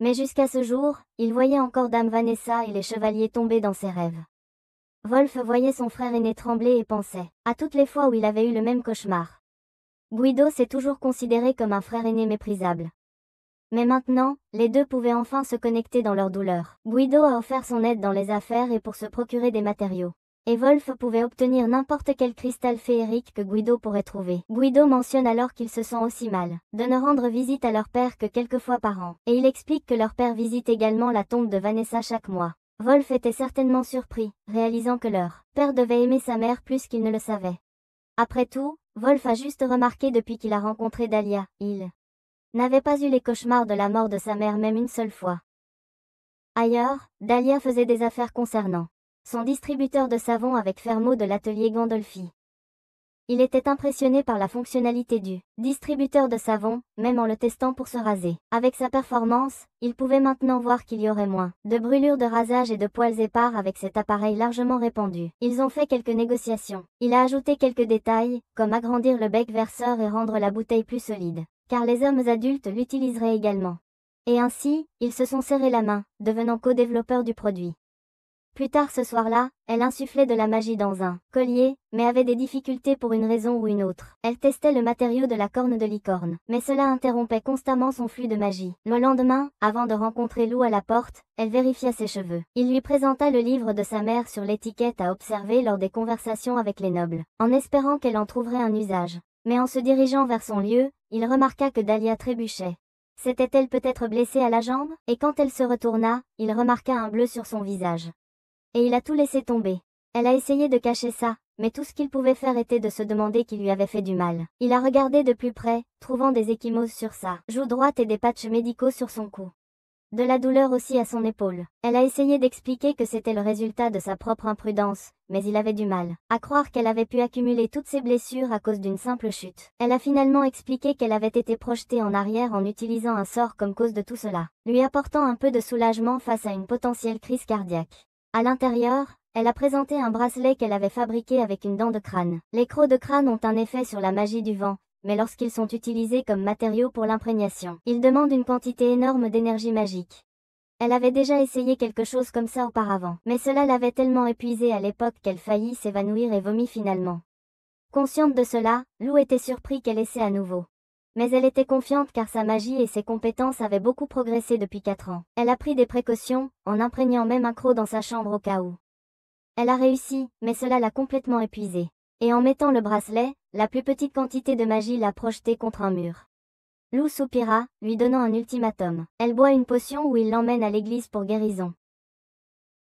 Mais jusqu'à ce jour, il voyait encore Dame Vanessa et les chevaliers tomber dans ses rêves. Wolf voyait son frère aîné trembler et pensait à toutes les fois où il avait eu le même cauchemar. Guido s'est toujours considéré comme un frère aîné méprisable. Mais maintenant, les deux pouvaient enfin se connecter dans leur douleur. Guido a offert son aide dans les affaires et pour se procurer des matériaux. Et Wolf pouvait obtenir n'importe quel cristal féerique que Guido pourrait trouver. Guido mentionne alors qu'il se sent aussi mal de ne rendre visite à leur père que quelques fois par an. Et il explique que leur père visite également la tombe de Vanessa chaque mois. Wolf était certainement surpris, réalisant que leur père devait aimer sa mère plus qu'il ne le savait. Après tout, Wolf a juste remarqué depuis qu'il a rencontré Dahlia, il n'avait pas eu les cauchemars de la mort de sa mère même une seule fois. Ailleurs, Dahlia faisait des affaires concernant son distributeur de savon avec Fermo de l'atelier Gandolfi. Il était impressionné par la fonctionnalité du distributeur de savon, même en le testant pour se raser. Avec sa performance, il pouvait maintenant voir qu'il y aurait moins de brûlures de rasage et de poils épars avec cet appareil largement répandu. Ils ont fait quelques négociations. Il a ajouté quelques détails, comme agrandir le bec verseur et rendre la bouteille plus solide, car les hommes adultes l'utiliseraient également. Et ainsi, ils se sont serrés la main, devenant co-développeurs du produit. Plus tard ce soir-là, elle insufflait de la magie dans un collier, mais avait des difficultés pour une raison ou une autre. Elle testait le matériau de la corne de licorne, mais cela interrompait constamment son flux de magie. Le lendemain, avant de rencontrer Lou à la porte, elle vérifia ses cheveux. Il lui présenta le livre de sa mère sur l'étiquette à observer lors des conversations avec les nobles, en espérant qu'elle en trouverait un usage. Mais en se dirigeant vers son lieu, il remarqua que Dahlia trébuchait. S'était-elle peut-être blessée à la jambe? Et quand elle se retourna, il remarqua un bleu sur son visage. Et il a tout laissé tomber. Elle a essayé de cacher ça, mais tout ce qu'il pouvait faire était de se demander qui lui avait fait du mal. Il a regardé de plus près, trouvant des ecchymoses sur sa joue droite et des patchs médicaux sur son cou. De la douleur aussi à son épaule. Elle a essayé d'expliquer que c'était le résultat de sa propre imprudence, mais il avait du mal à croire qu'elle avait pu accumuler toutes ces blessures à cause d'une simple chute. Elle a finalement expliqué qu'elle avait été projetée en arrière en utilisant un sort comme cause de tout cela, lui apportant un peu de soulagement face à une potentielle crise cardiaque. À l'intérieur, elle a présenté un bracelet qu'elle avait fabriqué avec une dent de crâne. Les crocs de crâne ont un effet sur la magie du vent, mais lorsqu'ils sont utilisés comme matériaux pour l'imprégnation, ils demandent une quantité énorme d'énergie magique. Elle avait déjà essayé quelque chose comme ça auparavant, mais cela l'avait tellement épuisée à l'époque qu'elle faillit s'évanouir et vomit finalement. Consciente de cela, Lou était surpris qu'elle essaie à nouveau. Mais elle était confiante car sa magie et ses compétences avaient beaucoup progressé depuis 4 ans. Elle a pris des précautions, en imprégnant même un croc dans sa chambre au cas où. Elle a réussi, mais cela l'a complètement épuisée. Et en mettant le bracelet, la plus petite quantité de magie l'a projetée contre un mur. Lou soupira, lui donnant un ultimatum. Elle boit une potion ou il l'emmène à l'église pour guérison.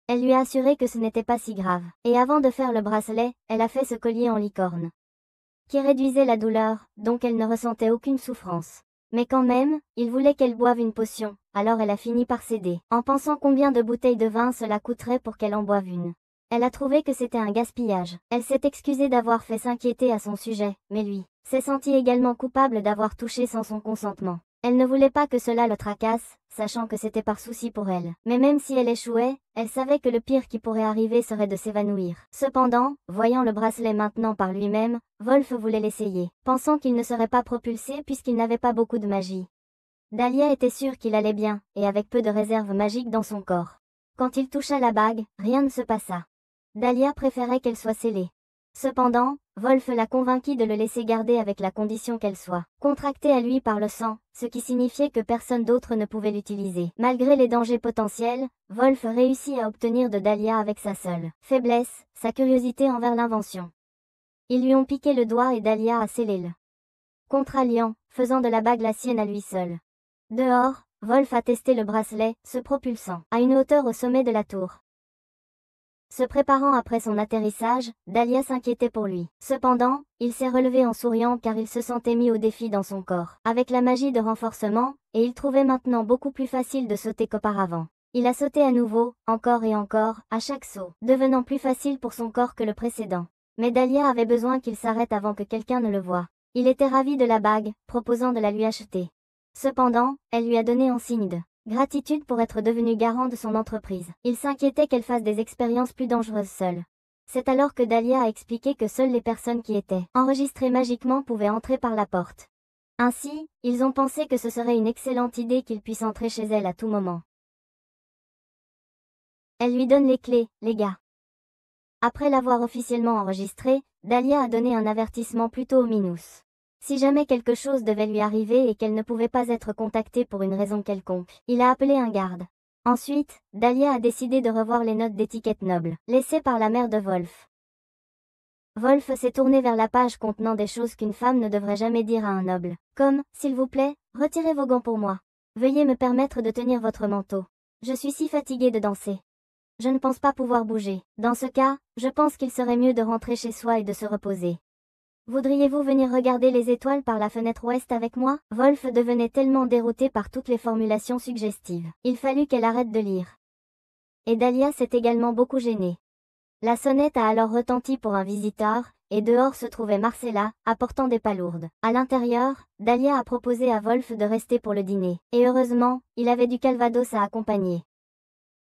Elle lui a assuré que ce n'était pas si grave. Et avant de faire le bracelet, elle a fait ce collier en licorne, qui réduisait la douleur, donc elle ne ressentait aucune souffrance. Mais quand même, il voulait qu'elle boive une potion, alors elle a fini par céder, en pensant combien de bouteilles de vin cela coûterait pour qu'elle en boive une. Elle a trouvé que c'était un gaspillage. Elle s'est excusée d'avoir fait s'inquiéter à son sujet, mais lui s'est senti également coupable d'avoir touché sans son consentement. Elle ne voulait pas que cela le tracasse, sachant que c'était par souci pour elle. Mais même si elle échouait, elle savait que le pire qui pourrait arriver serait de s'évanouir. Cependant, voyant le bracelet maintenant par lui-même, Wolf voulait l'essayer, pensant qu'il ne serait pas propulsé puisqu'il n'avait pas beaucoup de magie. Dahlia était sûre qu'il allait bien, et avec peu de réserve magique dans son corps. Quand il toucha la bague, rien ne se passa. Dahlia préférait qu'elle soit scellée. Cependant, Wolf l'a convainquit de le laisser garder avec la condition qu'elle soit contractée à lui par le sang, ce qui signifiait que personne d'autre ne pouvait l'utiliser. Malgré les dangers potentiels, Wolf réussit à obtenir de Dahlia avec sa seule faiblesse, sa curiosité envers l'invention. Ils lui ont piqué le doigt et Dahlia a scellé le contre-alliant, faisant de la bague la sienne à lui seul. Dehors, Wolf a testé le bracelet, se propulsant à une hauteur au sommet de la tour. Se préparant après son atterrissage, Dahlia s'inquiétait pour lui. Cependant, il s'est relevé en souriant car il se sentait mis au défi dans son corps, avec la magie de renforcement, et il trouvait maintenant beaucoup plus facile de sauter qu'auparavant. Il a sauté à nouveau, encore et encore, à chaque saut, devenant plus facile pour son corps que le précédent. Mais Dahlia avait besoin qu'il s'arrête avant que quelqu'un ne le voie. Il était ravi de la bague, proposant de la lui acheter. Cependant, elle lui a donné en signe de gratitude pour être devenue garant de son entreprise. Il s'inquiétait qu'elle fasse des expériences plus dangereuses seule. C'est alors que Dahlia a expliqué que seules les personnes qui étaient enregistrées magiquement pouvaient entrer par la porte. Ainsi, ils ont pensé que ce serait une excellente idée qu'il puisse entrer chez elle à tout moment. Elle lui donne les clés, les gars. Après l'avoir officiellement enregistré, Dahlia a donné un avertissement plutôt ominous. Si jamais quelque chose devait lui arriver et qu'elle ne pouvait pas être contactée pour une raison quelconque, il a appelé un garde. Ensuite, Dahlia a décidé de revoir les notes d'étiquette noble, laissées par la mère de Wolf. Wolf s'est tourné vers la page contenant des choses qu'une femme ne devrait jamais dire à un noble, comme « S'il vous plaît, retirez vos gants pour moi. Veuillez me permettre de tenir votre manteau. Je suis si fatiguée de danser. Je ne pense pas pouvoir bouger. Dans ce cas, je pense qu'il serait mieux de rentrer chez soi et de se reposer. Voudriez-vous venir regarder les étoiles par la fenêtre ouest avec moi ?» Wolf devenait tellement dérouté par toutes les formulations suggestives. Il fallut qu'elle arrête de lire. Et Dahlia s'est également beaucoup gênée. La sonnette a alors retenti pour un visiteur, et dehors se trouvait Marcella, apportant des palourdes. À l'intérieur, Dahlia a proposé à Wolf de rester pour le dîner, et heureusement, il avait du calvados à accompagner.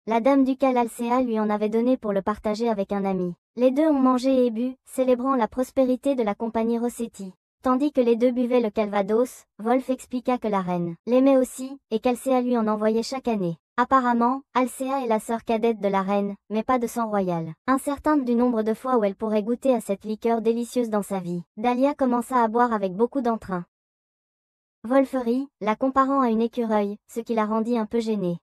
La dame ducale Alcéa lui en avait donné pour le partager avec un ami. Les deux ont mangé et bu, célébrant la prospérité de la compagnie Rossetti. Tandis que les deux buvaient le calvados, Wolf expliqua que la reine l'aimait aussi, et qu'Alcéa lui en envoyait chaque année. Apparemment, Alcéa est la sœur cadette de la reine, mais pas de sang royal. Incertaine du nombre de fois où elle pourrait goûter à cette liqueur délicieuse dans sa vie, Dahlia commença à boire avec beaucoup d'entrain. Wolf rit, la comparant à une écureuil, ce qui la rendit un peu gênée.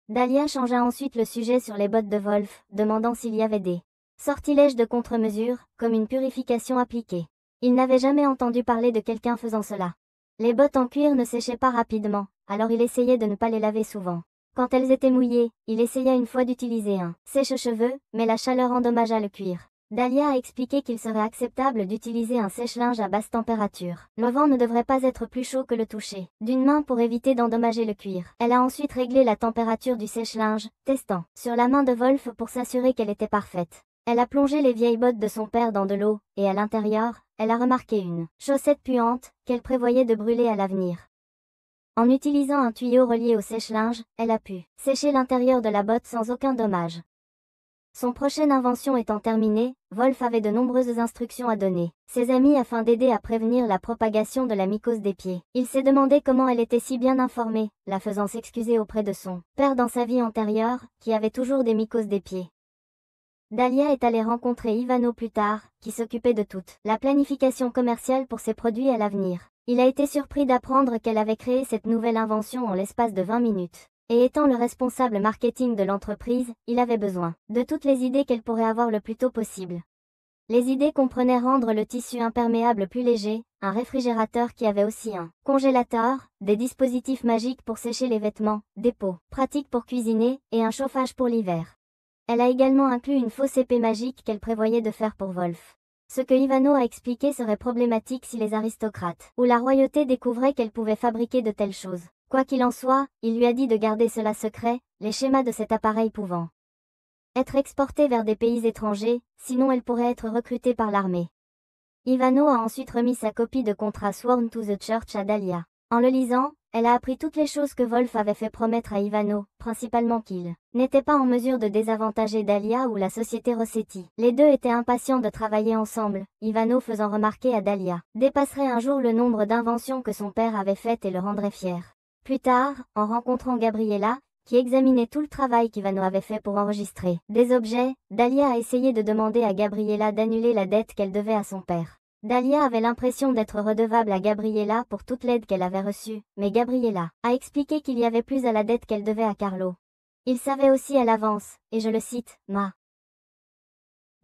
Dahlia changea ensuite le sujet sur les bottes de Wolf, demandant s'il y avait des sortilèges de contre-mesure, comme une purification appliquée. Il n'avait jamais entendu parler de quelqu'un faisant cela. Les bottes en cuir ne séchaient pas rapidement, alors il essayait de ne pas les laver souvent. Quand elles étaient mouillées, il essaya une fois d'utiliser un sèche-cheveux, mais la chaleur endommagea le cuir. Dahlia a expliqué qu'il serait acceptable d'utiliser un sèche-linge à basse température. Le vent ne devrait pas être plus chaud que le toucher d'une main pour éviter d'endommager le cuir. Elle a ensuite réglé la température du sèche-linge, testant sur la main de Wolf pour s'assurer qu'elle était parfaite. Elle a plongé les vieilles bottes de son père dans de l'eau, et à l'intérieur, elle a remarqué une chaussette puante, qu'elle prévoyait de brûler à l'avenir. En utilisant un tuyau relié au sèche-linge, elle a pu sécher l'intérieur de la botte sans aucun dommage. Son prochaine invention étant terminée, Wolf avait de nombreuses instructions à donner ses amis afin d'aider à prévenir la propagation de la mycose des pieds. Il s'est demandé comment elle était si bien informée, la faisant s'excuser auprès de son père dans sa vie antérieure, qui avait toujours des mycoses des pieds. Dahlia est allée rencontrer Ivano plus tard, qui s'occupait de toute la planification commerciale pour ses produits à l'avenir. Il a été surpris d'apprendre qu'elle avait créé cette nouvelle invention en l'espace de 20 minutes. Et étant le responsable marketing de l'entreprise, il avait besoin de toutes les idées qu'elle pourrait avoir le plus tôt possible. Les idées comprenaient rendre le tissu imperméable plus léger, un réfrigérateur qui avait aussi un congélateur, des dispositifs magiques pour sécher les vêtements, des pots pratiques pour cuisiner, et un chauffage pour l'hiver. Elle a également inclus une fausse épée magique qu'elle prévoyait de faire pour Wolf. Ce que Ivano a expliqué serait problématique si les aristocrates ou la royauté découvraient qu'elle pouvait fabriquer de telles choses. Quoi qu'il en soit, il lui a dit de garder cela secret, les schémas de cet appareil pouvant être exportés vers des pays étrangers, sinon elle pourrait être recrutée par l'armée. Ivano a ensuite remis sa copie de contrat Sworn to the Church à Dahlia. En le lisant, elle a appris toutes les choses que Wolf avait fait promettre à Ivano, principalement qu'il n'était pas en mesure de désavantager Dahlia ou la société Rossetti. Les deux étaient impatients de travailler ensemble, Ivano faisant remarquer à Dahlia dépasserait un jour le nombre d'inventions que son père avait faites et le rendrait fier. Plus tard, en rencontrant Gabriella, qui examinait tout le travail qu'Ivano avait fait pour enregistrer des objets, Dahlia a essayé de demander à Gabriella d'annuler la dette qu'elle devait à son père. Dahlia avait l'impression d'être redevable à Gabriella pour toute l'aide qu'elle avait reçue, mais Gabriella a expliqué qu'il y avait plus à la dette qu'elle devait à Carlo. Il savait aussi à l'avance, et je le cite, «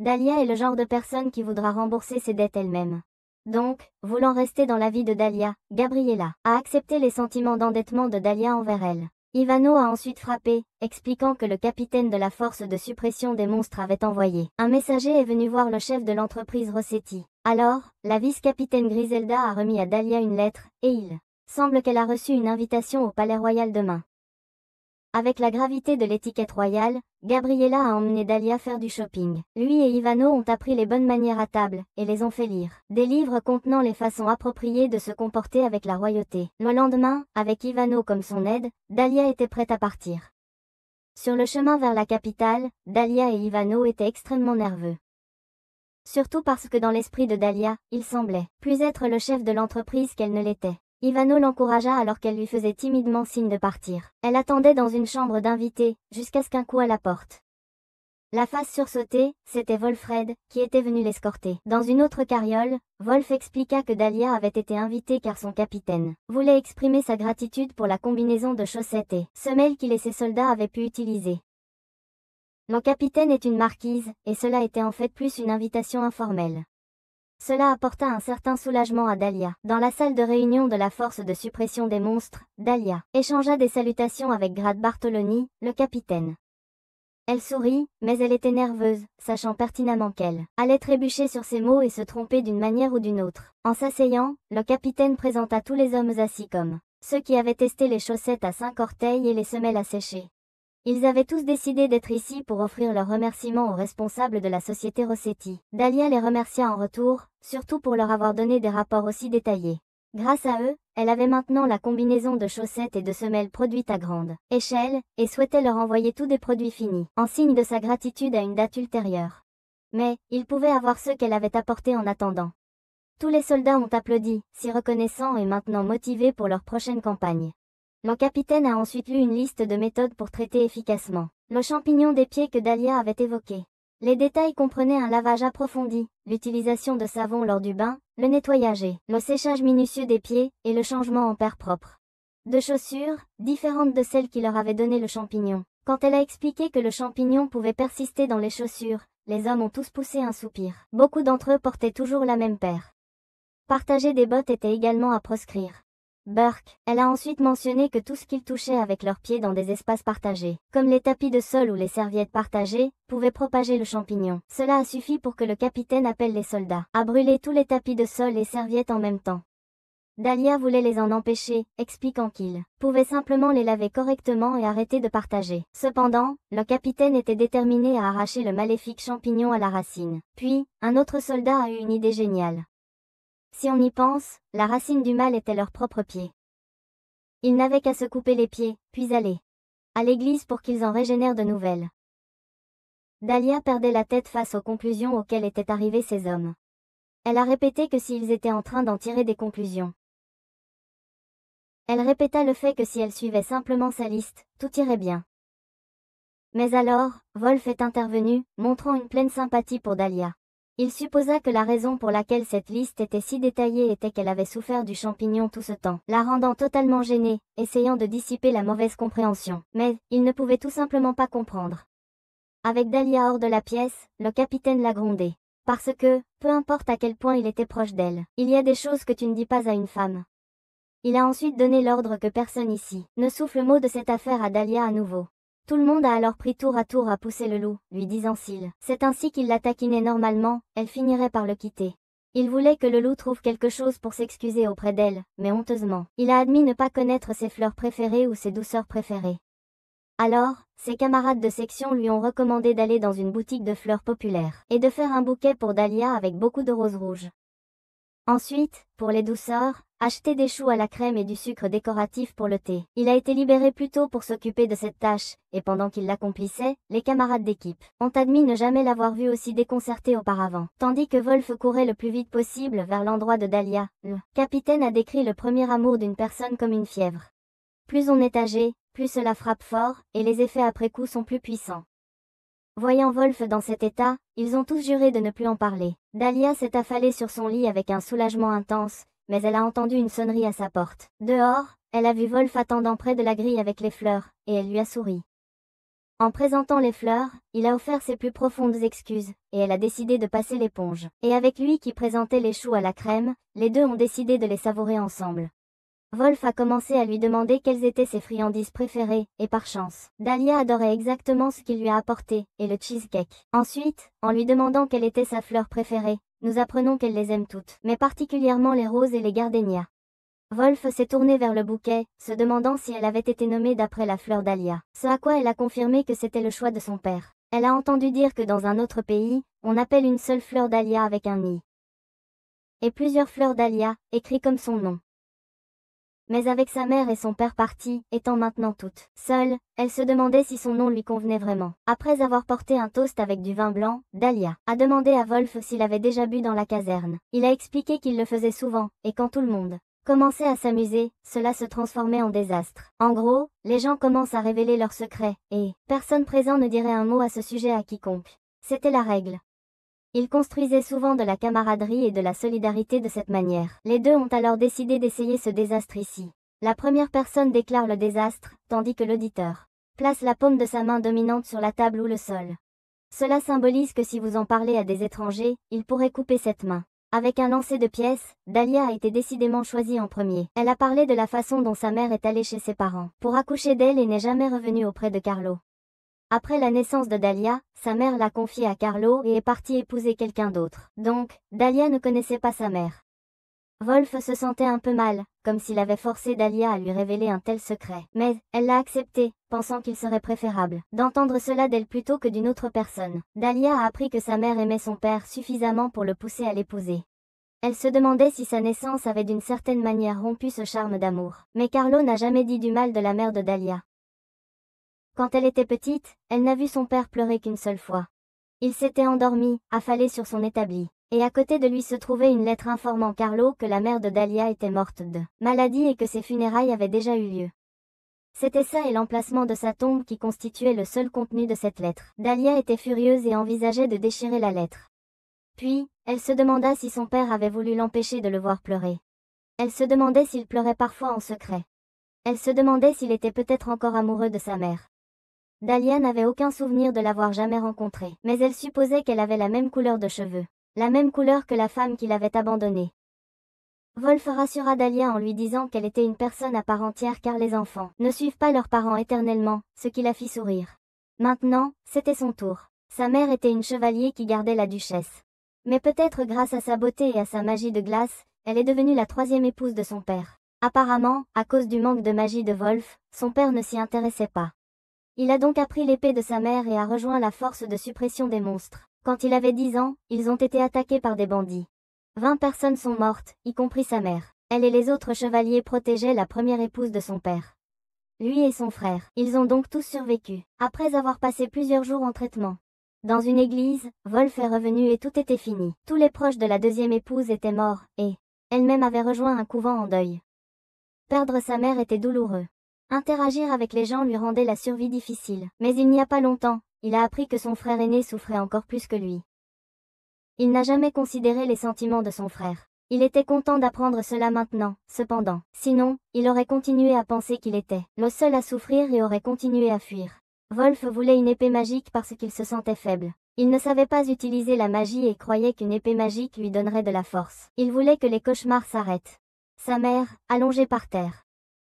Dahlia est le genre de personne qui voudra rembourser ses dettes elle-même. » Donc, voulant rester dans la vie de Dahlia, Gabriella a accepté les sentiments d'endettement de Dahlia envers elle. Ivano a ensuite frappé, expliquant que le capitaine de la force de suppression des monstres avait envoyé un messager est venu voir le chef de l'entreprise Rossetti. Alors, la vice-capitaine Griselda a remis à Dahlia une lettre, et il semble qu'elle a reçu une invitation au palais royal demain. Avec la gravité de l'étiquette royale, Gabriella a emmené Dahlia faire du shopping. Lui et Ivano ont appris les bonnes manières à table, et les ont fait lire des livres contenant les façons appropriées de se comporter avec la royauté. Le lendemain, avec Ivano comme son aide, Dahlia était prête à partir. Sur le chemin vers la capitale, Dahlia et Ivano étaient extrêmement nerveux. Surtout parce que dans l'esprit de Dahlia, il semblait plus être le chef de l'entreprise qu'elle ne l'était. Ivano l'encouragea alors qu'elle lui faisait timidement signe de partir. Elle attendait dans une chambre d'invité, jusqu'à ce qu'un coup à la porte. La face sursautée, c'était Wolfred, qui était venu l'escorter. Dans une autre carriole, Wolf expliqua que Dahlia avait été invitée car son capitaine voulait exprimer sa gratitude pour la combinaison de chaussettes et semelles qu'il et ses soldats avaient pu utiliser. Le capitaine est une marquise, et cela était en fait plus une invitation informelle. Cela apporta un certain soulagement à Dahlia. Dans la salle de réunion de la force de suppression des monstres, Dahlia échangea des salutations avec Grad Bartoloni, le capitaine. Elle sourit, mais elle était nerveuse, sachant pertinemment qu'elle allait trébucher sur ses mots et se tromper d'une manière ou d'une autre. En s'asseyant, le capitaine présenta tous les hommes assis comme ceux qui avaient testé les chaussettes à 5 orteils et les semelles à sécher. Ils avaient tous décidé d'être ici pour offrir leurs remerciements aux responsables de la société Rossetti. Dahlia les remercia en retour, surtout pour leur avoir donné des rapports aussi détaillés. Grâce à eux, elle avait maintenant la combinaison de chaussettes et de semelles produites à grande échelle, et souhaitait leur envoyer tous des produits finis, en signe de sa gratitude à une date ultérieure. Mais, il pouvait avoir ceux qu'elle avait apportés en attendant. Tous les soldats ont applaudi, si reconnaissants et maintenant motivés pour leur prochaine campagne. Le capitaine a ensuite lu une liste de méthodes pour traiter efficacement le champignon des pieds que Dahlia avait évoqué. Les détails comprenaient un lavage approfondi, l'utilisation de savon lors du bain, le nettoyage et le séchage minutieux des pieds, et le changement en paires propres de chaussures, différentes de celles qui leur avaient donné le champignon. Quand elle a expliqué que le champignon pouvait persister dans les chaussures, les hommes ont tous poussé un soupir. Beaucoup d'entre eux portaient toujours la même paire. Partager des bottes était également à proscrire. Burke, elle a ensuite mentionné que tout ce qu'ils touchaient avec leurs pieds dans des espaces partagés, comme les tapis de sol ou les serviettes partagées, pouvait propager le champignon. Cela a suffi pour que le capitaine appelle les soldats à brûler tous les tapis de sol et serviettes en même temps. Dahlia voulait les en empêcher, expliquant qu'ils pouvaient simplement les laver correctement et arrêter de partager. Cependant, le capitaine était déterminé à arracher le maléfique champignon à la racine. Puis, un autre soldat a eu une idée géniale. Si on y pense, la racine du mal était leurs propres pieds. Ils n'avaient qu'à se couper les pieds, puis aller à l'église pour qu'ils en régénèrent de nouvelles. Dahlia perdait la tête face aux conclusions auxquelles étaient arrivés ces hommes. Elle a répété que s'ils étaient en train d'en tirer des conclusions. Elle répéta le fait que si elle suivait simplement sa liste, tout irait bien. Mais alors, Wolf est intervenu, montrant une pleine sympathie pour Dahlia. Il supposa que la raison pour laquelle cette liste était si détaillée était qu'elle avait souffert du champignon tout ce temps, la rendant totalement gênée, essayant de dissiper la mauvaise compréhension. Mais, il ne pouvait tout simplement pas comprendre. Avec Dahlia hors de la pièce, le capitaine l'a grondé. Parce que, peu importe à quel point il était proche d'elle, il y a des choses que tu ne dis pas à une femme. Il a ensuite donné l'ordre que personne ici ne souffle mot de cette affaire à Dahlia à nouveau. Tout le monde a alors pris tour à pousser le loup, lui disant s'il c'est ainsi qu'il la taquinait normalement, elle finirait par le quitter. Il voulait que le loup trouve quelque chose pour s'excuser auprès d'elle, mais honteusement, il a admis ne pas connaître ses fleurs préférées ou ses douceurs préférées. Alors, ses camarades de section lui ont recommandé d'aller dans une boutique de fleurs populaires et de faire un bouquet pour Dahlia avec beaucoup de roses rouges. Ensuite, pour les douceurs, acheter des choux à la crème et du sucre décoratif pour le thé. Il a été libéré plus tôt pour s'occuper de cette tâche, et pendant qu'il l'accomplissait, les camarades d'équipe ont admis ne jamais l'avoir vu aussi déconcerté auparavant. Tandis que Wolf courait le plus vite possible vers l'endroit de Dahlia, le capitaine a décrit le premier amour d'une personne comme une fièvre. Plus on est âgé, plus cela frappe fort, et les effets après coup sont plus puissants. Voyant Wolf dans cet état, ils ont tous juré de ne plus en parler. Dahlia s'est affalée sur son lit avec un soulagement intense, mais elle a entendu une sonnerie à sa porte. Dehors, elle a vu Wolf attendant près de la grille avec les fleurs, et elle lui a souri. En présentant les fleurs, il a offert ses plus profondes excuses, et elle a décidé de passer l'éponge. Et avec lui qui présentait les choux à la crème, les deux ont décidé de les savourer ensemble. Wolf a commencé à lui demander quelles étaient ses friandises préférées, et par chance, Dahlia adorait exactement ce qu'il lui a apporté, et le cheesecake. Ensuite, en lui demandant quelle était sa fleur préférée, nous apprenons qu'elle les aime toutes, mais particulièrement les roses et les gardénias. Wolf s'est tourné vers le bouquet, se demandant si elle avait été nommée d'après la fleur dahlia, ce à quoi elle a confirmé que c'était le choix de son père. Elle a entendu dire que dans un autre pays, on appelle une seule fleur dahlia avec un i. Et plusieurs fleurs dahlia, écrits comme son nom. Mais avec sa mère et son père partis, étant maintenant toutes seules, elle se demandait si son nom lui convenait vraiment. Après avoir porté un toast avec du vin blanc, Dahlia a demandé à Wolf s'il avait déjà bu dans la caserne. Il a expliqué qu'il le faisait souvent, et quand tout le monde commençait à s'amuser, cela se transformait en désastre. En gros, les gens commencent à révéler leurs secrets, et personne présent ne dirait un mot à ce sujet à quiconque. C'était la règle. Ils construisaient souvent de la camaraderie et de la solidarité de cette manière. Les deux ont alors décidé d'essayer ce désastre ici. La première personne déclare le désastre, tandis que l'auditeur place la paume de sa main dominante sur la table ou le sol. Cela symbolise que si vous en parlez à des étrangers, ils pourraient couper cette main. Avec un lancer de pièces, Dahlia a été décidément choisie en premier. Elle a parlé de la façon dont sa mère est allée chez ses parents pour accoucher d'elle et n'est jamais revenue auprès de Carlo. Après la naissance de Dahlia, sa mère l'a confiée à Carlo et est partie épouser quelqu'un d'autre. Donc, Dahlia ne connaissait pas sa mère. Wolf se sentait un peu mal, comme s'il avait forcé Dahlia à lui révéler un tel secret. Mais, elle l'a accepté, pensant qu'il serait préférable d'entendre cela d'elle plutôt que d'une autre personne. Dahlia a appris que sa mère aimait son père suffisamment pour le pousser à l'épouser. Elle se demandait si sa naissance avait d'une certaine manière rompu ce charme d'amour. Mais Carlo n'a jamais dit du mal de la mère de Dahlia. Quand elle était petite, elle n'a vu son père pleurer qu'une seule fois. Il s'était endormi, affalé sur son établi. Et à côté de lui se trouvait une lettre informant Carlo que la mère de Dahlia était morte de maladie et que ses funérailles avaient déjà eu lieu. C'était ça et l'emplacement de sa tombe qui constituait le seul contenu de cette lettre. Dahlia était furieuse et envisageait de déchirer la lettre. Puis, elle se demanda si son père avait voulu l'empêcher de le voir pleurer. Elle se demandait s'il pleurait parfois en secret. Elle se demandait s'il était peut-être encore amoureux de sa mère. Dahlia n'avait aucun souvenir de l'avoir jamais rencontrée, mais elle supposait qu'elle avait la même couleur de cheveux. La même couleur que la femme qui l'avait abandonnée. Wolf rassura Dahlia en lui disant qu'elle était une personne à part entière car les enfants ne suivent pas leurs parents éternellement, ce qui la fit sourire. Maintenant, c'était son tour. Sa mère était une chevalier qui gardait la duchesse. Mais peut-être grâce à sa beauté et à sa magie de glace, elle est devenue la troisième épouse de son père. Apparemment, à cause du manque de magie de Wolf, son père ne s'y intéressait pas. Il a donc appris l'épée de sa mère et a rejoint la force de suppression des monstres. Quand il avait 10 ans, ils ont été attaqués par des bandits. 20 personnes sont mortes, y compris sa mère. Elle et les autres chevaliers protégeaient la première épouse de son père. Lui et son frère. Ils ont donc tous survécu, après avoir passé plusieurs jours en traitement. Dans une église, Wolf est revenu et tout était fini. Tous les proches de la deuxième épouse étaient morts, et elle-même avait rejoint un couvent en deuil. Perdre sa mère était douloureux. Interagir avec les gens lui rendait la survie difficile. Mais il n'y a pas longtemps, il a appris que son frère aîné souffrait encore plus que lui. Il n'a jamais considéré les sentiments de son frère. Il était content d'apprendre cela maintenant, cependant. Sinon, il aurait continué à penser qu'il était le seul à souffrir et aurait continué à fuir. Wolf voulait une épée magique parce qu'il se sentait faible. Il ne savait pas utiliser la magie et croyait qu'une épée magique lui donnerait de la force. Il voulait que les cauchemars s'arrêtent. Sa mère, allongée par terre.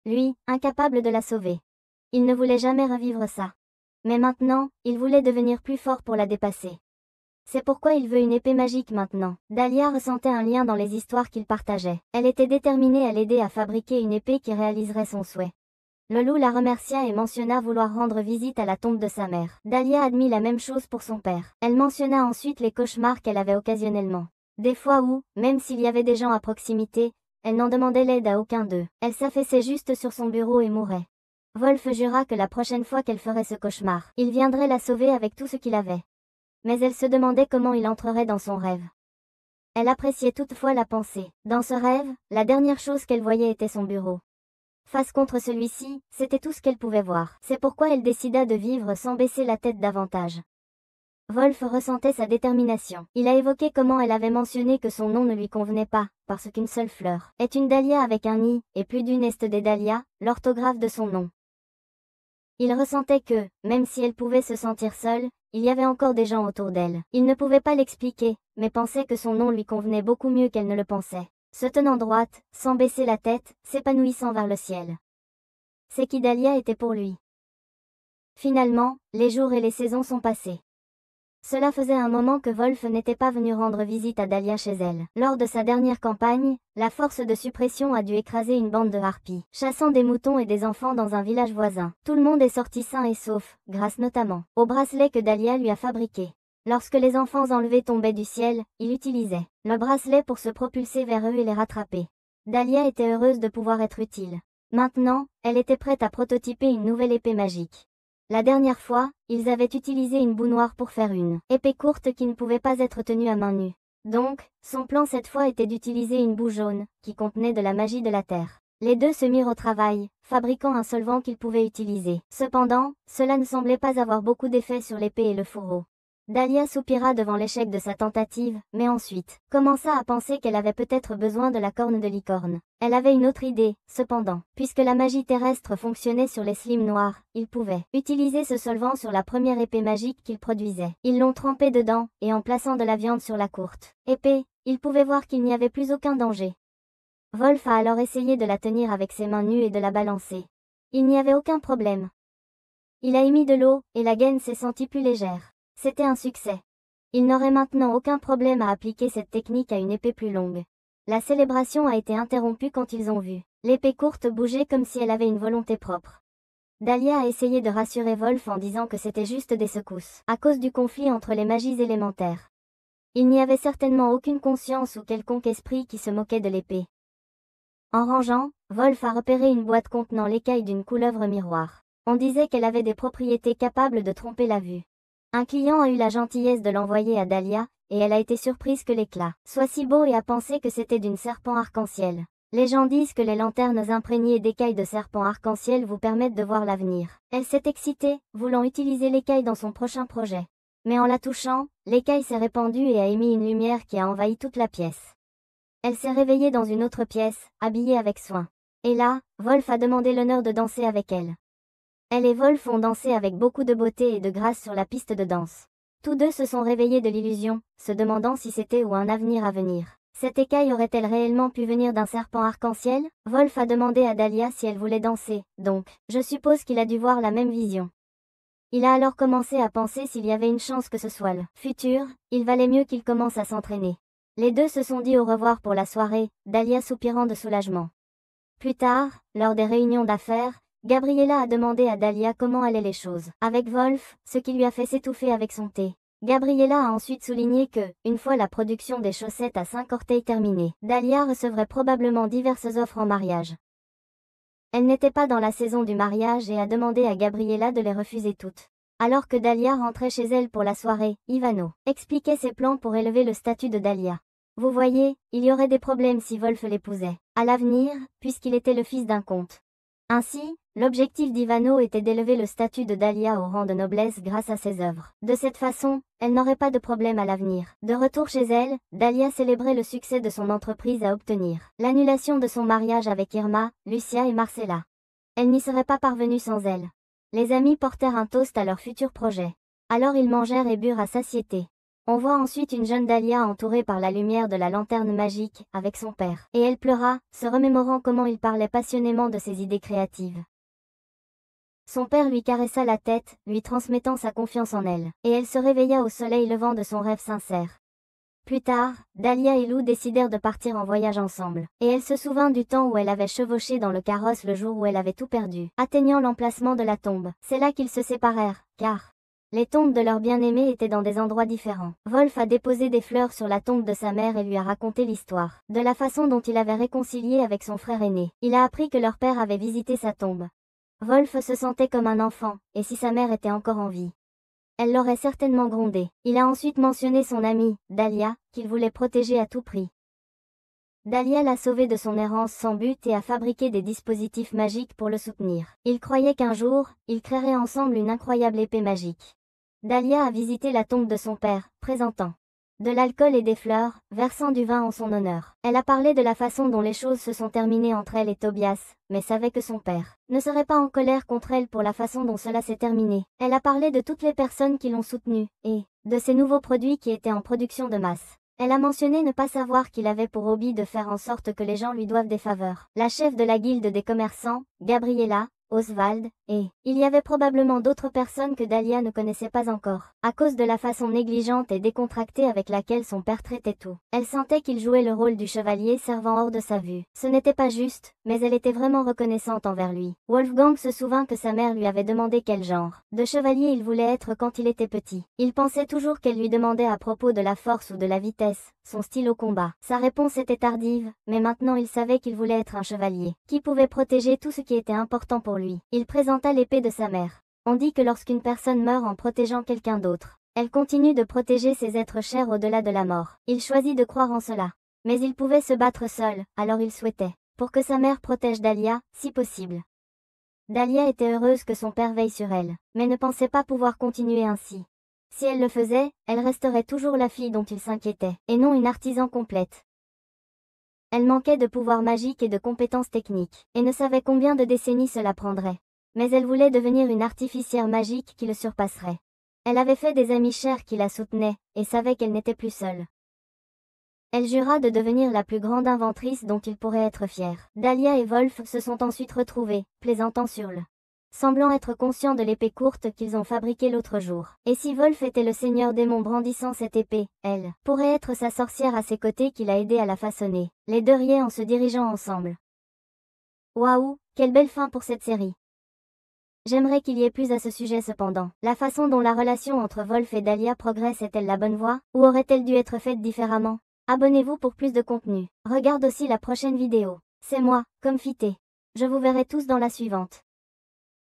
Lui, incapable de la sauver. Il ne voulait jamais revivre ça. Mais maintenant, il voulait devenir plus fort pour la dépasser. C'est pourquoi il veut une épée magique maintenant. Dahlia ressentait un lien dans les histoires qu'il partageait. Elle était déterminée à l'aider à fabriquer une épée qui réaliserait son souhait. Le loup la remercia et mentionna vouloir rendre visite à la tombe de sa mère. Dahlia admit la même chose pour son père. Elle mentionna ensuite les cauchemars qu'elle avait occasionnellement. Des fois où, même s'il y avait des gens à proximité, elle n'en demandait l'aide à aucun d'eux. Elle s'affaissait juste sur son bureau et mourait. Wolf jura que la prochaine fois qu'elle ferait ce cauchemar, il viendrait la sauver avec tout ce qu'il avait. Mais elle se demandait comment il entrerait dans son rêve. Elle appréciait toutefois la pensée. Dans ce rêve, la dernière chose qu'elle voyait était son bureau. Face contre celui-ci, c'était tout ce qu'elle pouvait voir. C'est pourquoi elle décida de vivre sans baisser la tête davantage. Wolf ressentait sa détermination. Il a évoqué comment elle avait mentionné que son nom ne lui convenait pas, parce qu'une seule fleur est une dahlia avec un i, et plus d'une est des dahlias, l'orthographe de son nom. Il ressentait que, même si elle pouvait se sentir seule, il y avait encore des gens autour d'elle. Il ne pouvait pas l'expliquer, mais pensait que son nom lui convenait beaucoup mieux qu'elle ne le pensait. Se tenant droite, sans baisser la tête, s'épanouissant vers le ciel. C'est qui Dahlia était pour lui. Finalement, les jours et les saisons sont passés. Cela faisait un moment que Wolf n'était pas venu rendre visite à Dahlia chez elle. Lors de sa dernière campagne, la force de suppression a dû écraser une bande de harpies, chassant des moutons et des enfants dans un village voisin. Tout le monde est sorti sain et sauf, grâce notamment au bracelet que Dahlia lui a fabriqué. Lorsque les enfants enlevés tombaient du ciel, il utilisait le bracelet pour se propulser vers eux et les rattraper. Dahlia était heureuse de pouvoir être utile. Maintenant, elle était prête à prototyper une nouvelle épée magique. La dernière fois, ils avaient utilisé une boue noire pour faire une épée courte qui ne pouvait pas être tenue à main nue. Donc, son plan cette fois était d'utiliser une boue jaune, qui contenait de la magie de la terre. Les deux se mirent au travail, fabriquant un solvant qu'ils pouvaient utiliser. Cependant, cela ne semblait pas avoir beaucoup d'effet sur l'épée et le fourreau. Dahlia soupira devant l'échec de sa tentative, mais ensuite, commença à penser qu'elle avait peut-être besoin de la corne de licorne. Elle avait une autre idée, cependant. Puisque la magie terrestre fonctionnait sur les slimes noirs, ils pouvaient utiliser ce solvant sur la première épée magique qu'ils produisaient. Ils l'ont trempé dedans, et en plaçant de la viande sur la courte épée, ils pouvaient voir qu'il n'y avait plus aucun danger. Wolf a alors essayé de la tenir avec ses mains nues et de la balancer. Il n'y avait aucun problème. Il a émis de l'eau, et la gaine s'est sentie plus légère. C'était un succès. Il n'aurait maintenant aucun problème à appliquer cette technique à une épée plus longue. La célébration a été interrompue quand ils ont vu l'épée courte bouger comme si elle avait une volonté propre. Dahlia a essayé de rassurer Wolf en disant que c'était juste des secousses, à cause du conflit entre les magies élémentaires. Il n'y avait certainement aucune conscience ou quelconque esprit qui se moquait de l'épée. En rangeant, Wolf a repéré une boîte contenant l'écaille d'une couleuvre miroir. On disait qu'elle avait des propriétés capables de tromper la vue. Un client a eu la gentillesse de l'envoyer à Dahlia, et elle a été surprise que l'éclat soit si beau et a pensé que c'était d'une serpent arc-en-ciel. Les gens disent que les lanternes imprégnées d'écailles de serpent arc-en-ciel vous permettent de voir l'avenir. Elle s'est excitée, voulant utiliser l'écaille dans son prochain projet. Mais en la touchant, l'écaille s'est répandue et a émis une lumière qui a envahi toute la pièce. Elle s'est réveillée dans une autre pièce, habillée avec soin. Et là, Wolf a demandé l'honneur de danser avec elle. Elle et Wolf ont dansé avec beaucoup de beauté et de grâce sur la piste de danse. Tous deux se sont réveillés de l'illusion, se demandant si c'était ou un avenir à venir. Cette écaille aurait-elle réellement pu venir d'un serpent arc-en-ciel? Wolf a demandé à Dahlia si elle voulait danser, donc, je suppose qu'il a dû voir la même vision. Il a alors commencé à penser s'il y avait une chance que ce soit le futur, il valait mieux qu'il commence à s'entraîner. Les deux se sont dit au revoir pour la soirée, Dahlia soupirant de soulagement. Plus tard, lors des réunions d'affaires, Gabriella a demandé à Dahlia comment allaient les choses avec Wolf, ce qui lui a fait s'étouffer avec son thé. Gabriella a ensuite souligné que, une fois la production des chaussettes à 5 orteils terminée, Dahlia recevrait probablement diverses offres en mariage. Elle n'était pas dans la saison du mariage et a demandé à Gabriella de les refuser toutes. Alors que Dahlia rentrait chez elle pour la soirée, Ivano expliquait ses plans pour élever le statut de Dahlia. Vous voyez, il y aurait des problèmes si Wolf l'épousait à l'avenir, puisqu'il était le fils d'un comte. Ainsi, l'objectif d'Ivano était d'élever le statut de Dahlia au rang de noblesse grâce à ses œuvres. De cette façon, elle n'aurait pas de problème à l'avenir. De retour chez elle, Dahlia célébrait le succès de son entreprise à obtenir l'annulation de son mariage avec Irma, Lucia et Marcella. Elle n'y serait pas parvenue sans elle. Les amis portèrent un toast à leur futur projet. Alors ils mangèrent et burent à satiété. On voit ensuite une jeune Dahlia entourée par la lumière de la lanterne magique, avec son père. Et elle pleura, se remémorant comment il parlait passionnément de ses idées créatives. Son père lui caressa la tête, lui transmettant sa confiance en elle. Et elle se réveilla au soleil levant de son rêve sincère. Plus tard, Dahlia et Lou décidèrent de partir en voyage ensemble. Et elle se souvint du temps où elle avait chevauché dans le carrosse le jour où elle avait tout perdu, atteignant l'emplacement de la tombe. C'est là qu'ils se séparèrent, car les tombes de leur bien-aimé étaient dans des endroits différents. Wolf a déposé des fleurs sur la tombe de sa mère et lui a raconté l'histoire de la façon dont il avait réconcilié avec son frère aîné. Il a appris que leur père avait visité sa tombe. Wolf se sentait comme un enfant, et si sa mère était encore en vie, elle l'aurait certainement grondé. Il a ensuite mentionné son amie, Dahlia, qu'il voulait protéger à tout prix. Dahlia l'a sauvé de son errance sans but et a fabriqué des dispositifs magiques pour le soutenir. Il croyait qu'un jour, ils créeraient ensemble une incroyable épée magique. Dahlia a visité la tombe de son père, présentant de l'alcool et des fleurs, versant du vin en son honneur. Elle a parlé de la façon dont les choses se sont terminées entre elle et Tobias, mais savait que son père ne serait pas en colère contre elle pour la façon dont cela s'est terminé. Elle a parlé de toutes les personnes qui l'ont soutenue, et de ces nouveaux produits qui étaient en production de masse. Elle a mentionné ne pas savoir qu'il avait pour hobby de faire en sorte que les gens lui doivent des faveurs. La chef de la guilde des commerçants, Gabriella, Oswald, et il y avait probablement d'autres personnes que Dahlia ne connaissait pas encore, à cause de la façon négligente et décontractée avec laquelle son père traitait tout. Elle sentait qu'il jouait le rôle du chevalier servant hors de sa vue. Ce n'était pas juste, mais elle était vraiment reconnaissante envers lui. Wolfgang se souvint que sa mère lui avait demandé quel genre de chevalier il voulait être quand il était petit. Il pensait toujours qu'elle lui demandait à propos de la force ou de la vitesse, son style au combat. Sa réponse était tardive, mais maintenant il savait qu'il voulait être un chevalier, qui pouvait protéger tout ce qui était important pour lui. Il présenta l'épée de sa mère. On dit que lorsqu'une personne meurt en protégeant quelqu'un d'autre, Elle continue de protéger ses êtres chers au-delà de la mort. Il choisit de croire en cela. Mais il pouvait se battre seul, alors il souhaitait, pour que sa mère protège Dahlia, si possible. Dahlia était heureuse que son père veille sur elle, mais ne pensait pas pouvoir continuer ainsi. Si elle le faisait, elle resterait toujours la fille dont il s'inquiétait, et non une artisan complète. Elle manquait de pouvoir magique et de compétences techniques, et ne savait combien de décennies cela prendrait. Mais elle voulait devenir une artificière magique qui le surpasserait. Elle avait fait des amis chers qui la soutenaient, et savait qu'elle n'était plus seule. Elle jura de devenir la plus grande inventrice dont il pourrait être fier. Dahlia et Wolf se sont ensuite retrouvés, plaisantant sur le semblant être conscients de l'épée courte qu'ils ont fabriquée l'autre jour. Et si Wolf était le seigneur démon brandissant cette épée, elle pourrait être sa sorcière à ses côtés qui l'a aidé à la façonner. Les deux riaient en se dirigeant ensemble. Waouh, quelle belle fin pour cette série. J'aimerais qu'il y ait plus à ce sujet cependant. La façon dont la relation entre Wolf et Dahlia progresse est-elle la bonne voie, ou aurait-elle dû être faite différemment? Abonnez-vous pour plus de contenu. Regarde aussi la prochaine vidéo. C'est moi, Comfité. Je vous verrai tous dans la suivante.